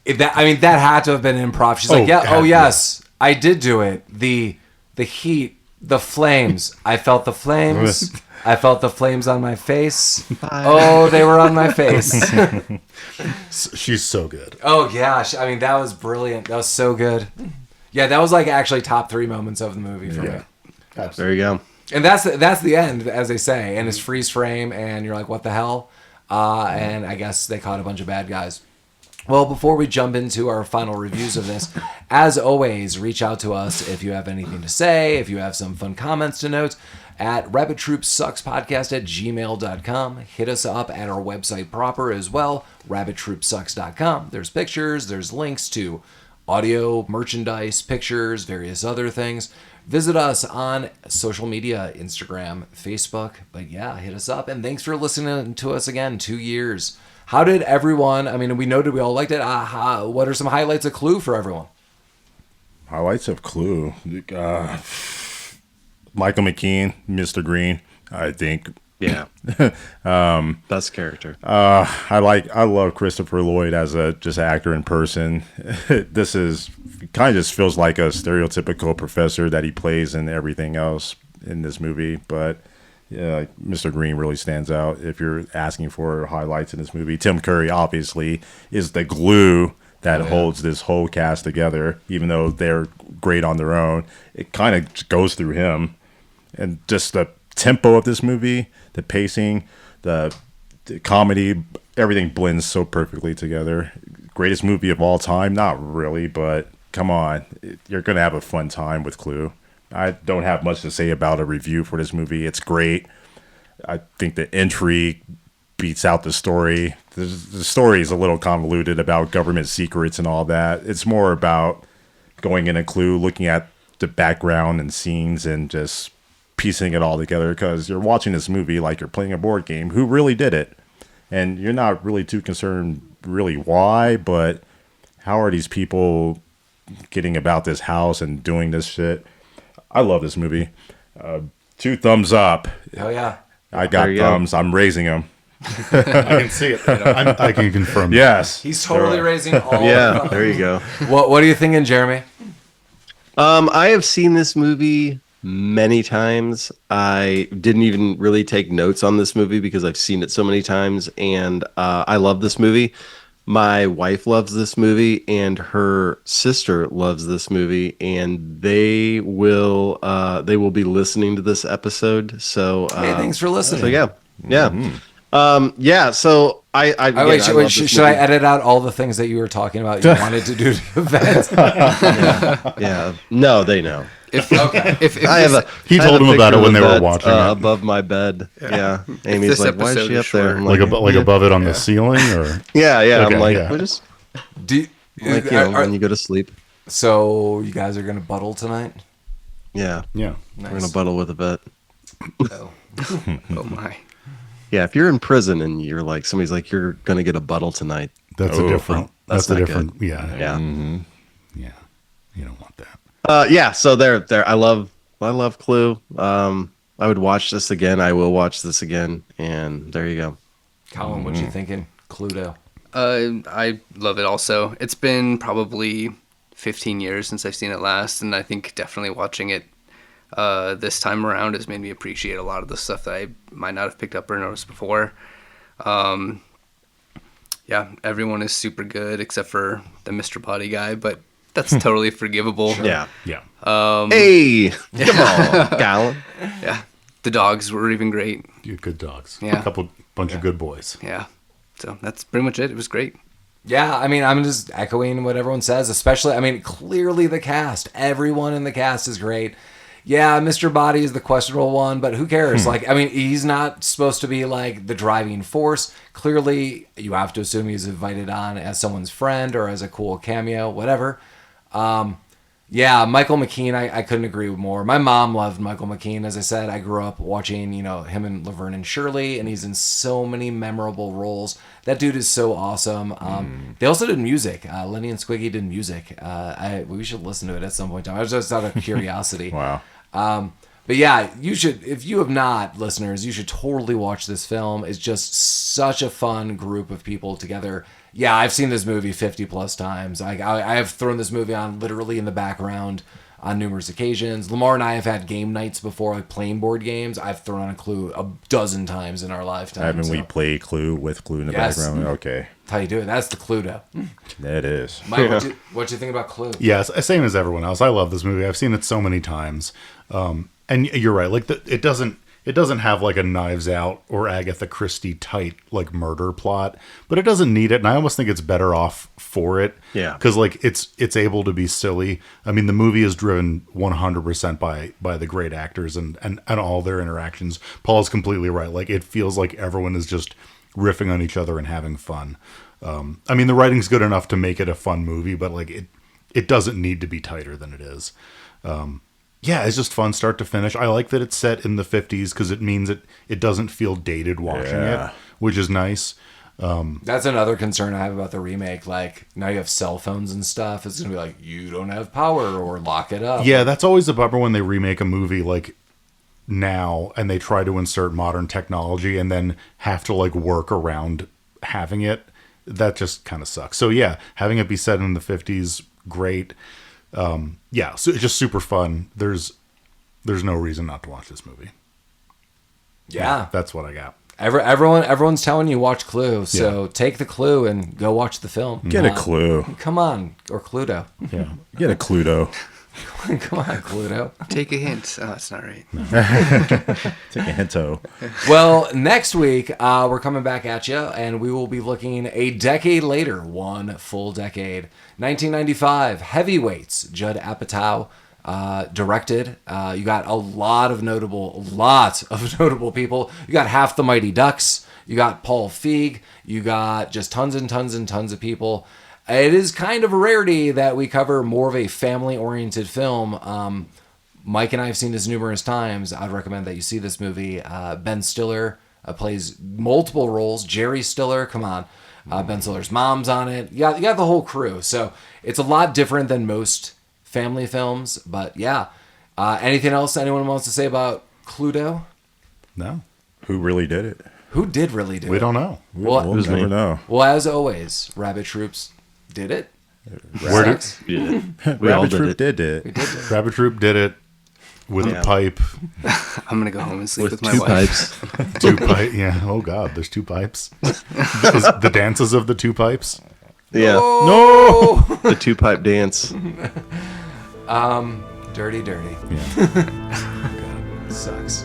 S4: that. I mean, that had to have been improv. She's like, yes, I did do it. The heat, the flames. I felt the flames. I felt the flames on my face. Oh, they were on my face.
S2: She's so good.
S4: Oh yeah, I mean that was brilliant. That was so good. Yeah, that was like actually top 3 moments of the movie for me.
S3: There you go.
S4: And that's the end, as they say, and it's freeze frame, and you're like, what the hell? And I guess they caught a bunch of bad guys. Well, before we jump into our final reviews of this, as always, reach out to us if you have anything to say, if you have some fun comments to note, at rabbittroopsuckspodcast@gmail.com. Hit us up at our website proper as well, rabbittroopsucks.com. There's pictures, there's links to audio, merchandise, pictures, various other things. Visit us on social media, Instagram, Facebook. But yeah, hit us up. And thanks for listening to us again. 2 years. How did everyone, I mean, we noted we all liked it. What are some highlights of Clue for everyone?
S1: Highlights of Clue. Michael McKean, Mr. Green, I think.
S3: Yeah. Best character.
S1: I love Christopher Lloyd as a just actor in person. This is kind of just feels like a stereotypical professor that he plays in everything else in this movie. But yeah, Mr. Green really stands out if you're asking for highlights in this movie. Tim Curry obviously is the glue that holds this whole cast together, even though they're great on their own. It kind of goes through him. And just the tempo of this movie, the pacing, the comedy, everything blends so perfectly together. Greatest movie of all time? Not really, but come on. You're going to have a fun time with Clue. I don't have much to say about a review for this movie. It's great. I think the intrigue beats out the story. The story is a little convoluted about government secrets and all that. It's more about going in a Clue, looking at the background and scenes and just piecing it all together, because you're watching this movie like you're playing a board game. Who really did it? And you're not really too concerned really why, but how are these people getting about this house and doing this shit? I love this movie. 2 thumbs up.
S4: Oh, yeah.
S1: I got thumbs. I'm raising them.
S2: I can see it. I can confirm.
S1: Yes.
S4: He's totally raising all
S3: Yeah, there you go.
S4: What are you thinking, Jeremy?
S3: I have seen this movie many times. I didn't even really take notes on this movie because I've seen it so many times, and I love this movie. My wife loves this movie, and her sister loves this movie, and they will be listening to this episode. So
S4: Hey, thanks for listening.
S3: So yeah. So
S4: should I edit out all the things that you were talking about you wanted to do to Yvette?
S3: Yeah. No, they know.
S5: He
S2: He told him about it when they were watching it.
S3: Above my bed. Yeah. Amy's like, why is she up there? I'm
S2: Like above it on the ceiling, or
S3: yeah.
S2: Okay,
S3: I'm like,
S2: yeah.
S3: we're just
S4: Do
S3: like, when you go to sleep.
S4: So you guys are gonna buttle tonight?
S3: Yeah.
S2: yeah.
S3: We're gonna buttle with a vet.
S4: Oh.
S5: Oh my.
S3: Yeah, if you're in prison and you're like, somebody's like, you're gonna get a buttle tonight.
S2: That's a different.
S3: That's
S2: That's a
S3: not
S2: different. Yeah.
S3: Yeah.
S2: Yeah. You don't want that.
S3: Yeah. So there. I love Clue. I would watch this again. I will watch this again. And there you go.
S4: Collin, what you thinking? Cluedo.
S5: I love it also. It's been probably 15 years since I've seen it last, and I think definitely watching it this time around has made me appreciate a lot of the stuff that I might not have picked up or noticed before. Yeah, everyone is super good except for the Mr. Boddy guy, but that's totally forgivable.
S4: Sure.
S3: Yeah.
S2: Yeah.
S3: Hey, come on, Collin.
S5: Yeah, the dogs were even great.
S2: You good dogs.
S5: Yeah.
S2: Bunch of good boys.
S5: Yeah, so that's pretty much it. It was great.
S4: Yeah, I mean, I'm just echoing what everyone says, especially, I mean, clearly the cast. Everyone in the cast is great. Yeah, Mr. Boddy is the questionable one, but who cares? Like, I mean, he's not supposed to be, like, the driving force. Clearly, you have to assume he's invited on as someone's friend or as a cool cameo, whatever. Yeah, Michael McKean, I couldn't agree more. My mom loved Michael McKean. As I said, I grew up watching, him and Laverne and Shirley, and he's in so many memorable roles. That dude is so awesome. They also did music. Lenny and Squiggy did music. We should listen to it at some point in time. I was just out of curiosity.
S1: Wow.
S4: But yeah, you should, if you have not, listeners, you should totally watch this film. It's just such a fun group of people together. Yeah, I've seen this movie 50 plus times. I have thrown this movie on literally in the background on numerous occasions. Lamar and I have had game nights before, like playing board games. I've thrown on a Clue a dozen times in our lifetime.
S1: Haven't we played Clue with Clue in the
S4: Yes.
S1: background? Okay.
S4: That's how you do it. That's the Cluedo.
S1: That is.
S4: Mike, what you think about Clue?
S2: Yeah, same as everyone else. I love this movie. I've seen it so many times. And you're right. Like it doesn't have like a Knives Out or Agatha Christie tight like murder plot, but it doesn't need it. And I almost think it's better off for it.
S3: Yeah.
S2: Because like it's able to be silly. I mean, the movie is driven 100% by the great actors and all their interactions. Paul's completely right. Like it feels like everyone is just riffing on each other and having fun. I mean, the writing's good enough to make it a fun movie, but like it doesn't need to be tighter than it is. yeah, it's just fun start to finish. I like that it's set in the 50s because it means it doesn't feel dated watching
S1: Yeah.
S2: it, which is nice.
S4: That's another concern I have about the remake. Like, now you have cell phones and stuff. It's going to be like, you don't have power, or lock it up.
S2: Yeah, that's always a bummer when they remake a movie like now and they try to insert modern technology and then have to like work around having it. That just kind of sucks. So yeah, having it be set in the 50s, great. Yeah, so it's just super fun. There's no reason not to watch this movie.
S4: Yeah.
S2: That's what I got.
S4: Everyone's telling you watch Clue, so take the clue and go watch the film.
S1: Get a clue.
S4: Come on, or Cluedo.
S2: Yeah.
S1: Get a Cluedo.
S4: Come on, Cluedo.
S5: Take a hint. Oh, that's not right.
S1: Take a hinto.
S4: Well, next week we're coming back at you, and we will be looking a decade later, one full decade, 1995. Heavyweights. Judd Apatow directed. You got a lot of notable people. You got half the Mighty Ducks. You got Paul Feig. You got just tons and tons and tons of people. It is kind of a rarity that we cover more of a family-oriented film. Mike and I have seen this numerous times. I'd recommend that you see this movie. Ben Stiller plays multiple roles. Jerry Stiller, come on. Ben Stiller's mom's on it. You got the whole crew. So it's a lot different than most family films. But yeah. Anything else anyone wants to say about Cluedo?
S2: No.
S1: Who really did it?
S4: Who did really do it?
S2: We don't know.
S4: Well,
S1: We'll never know.
S4: well, as always, Rabbit Troops did it.
S2: Where did
S4: Sucks.
S3: Yeah. We all
S1: Rabbit
S3: did
S1: Troop
S3: it.
S1: did it.
S4: We did it.
S2: Rabbit Troop did it with a pipe.
S5: I'm gonna go home and sleep
S3: With
S5: with my
S3: two
S5: wife.
S3: pipes.
S2: Two pipe. Yeah. Oh God, there's two pipes. Is the dances of the two pipes.
S3: Yeah.
S4: No.
S3: The two pipe dance.
S4: Dirty.
S2: Yeah.
S4: Sucks.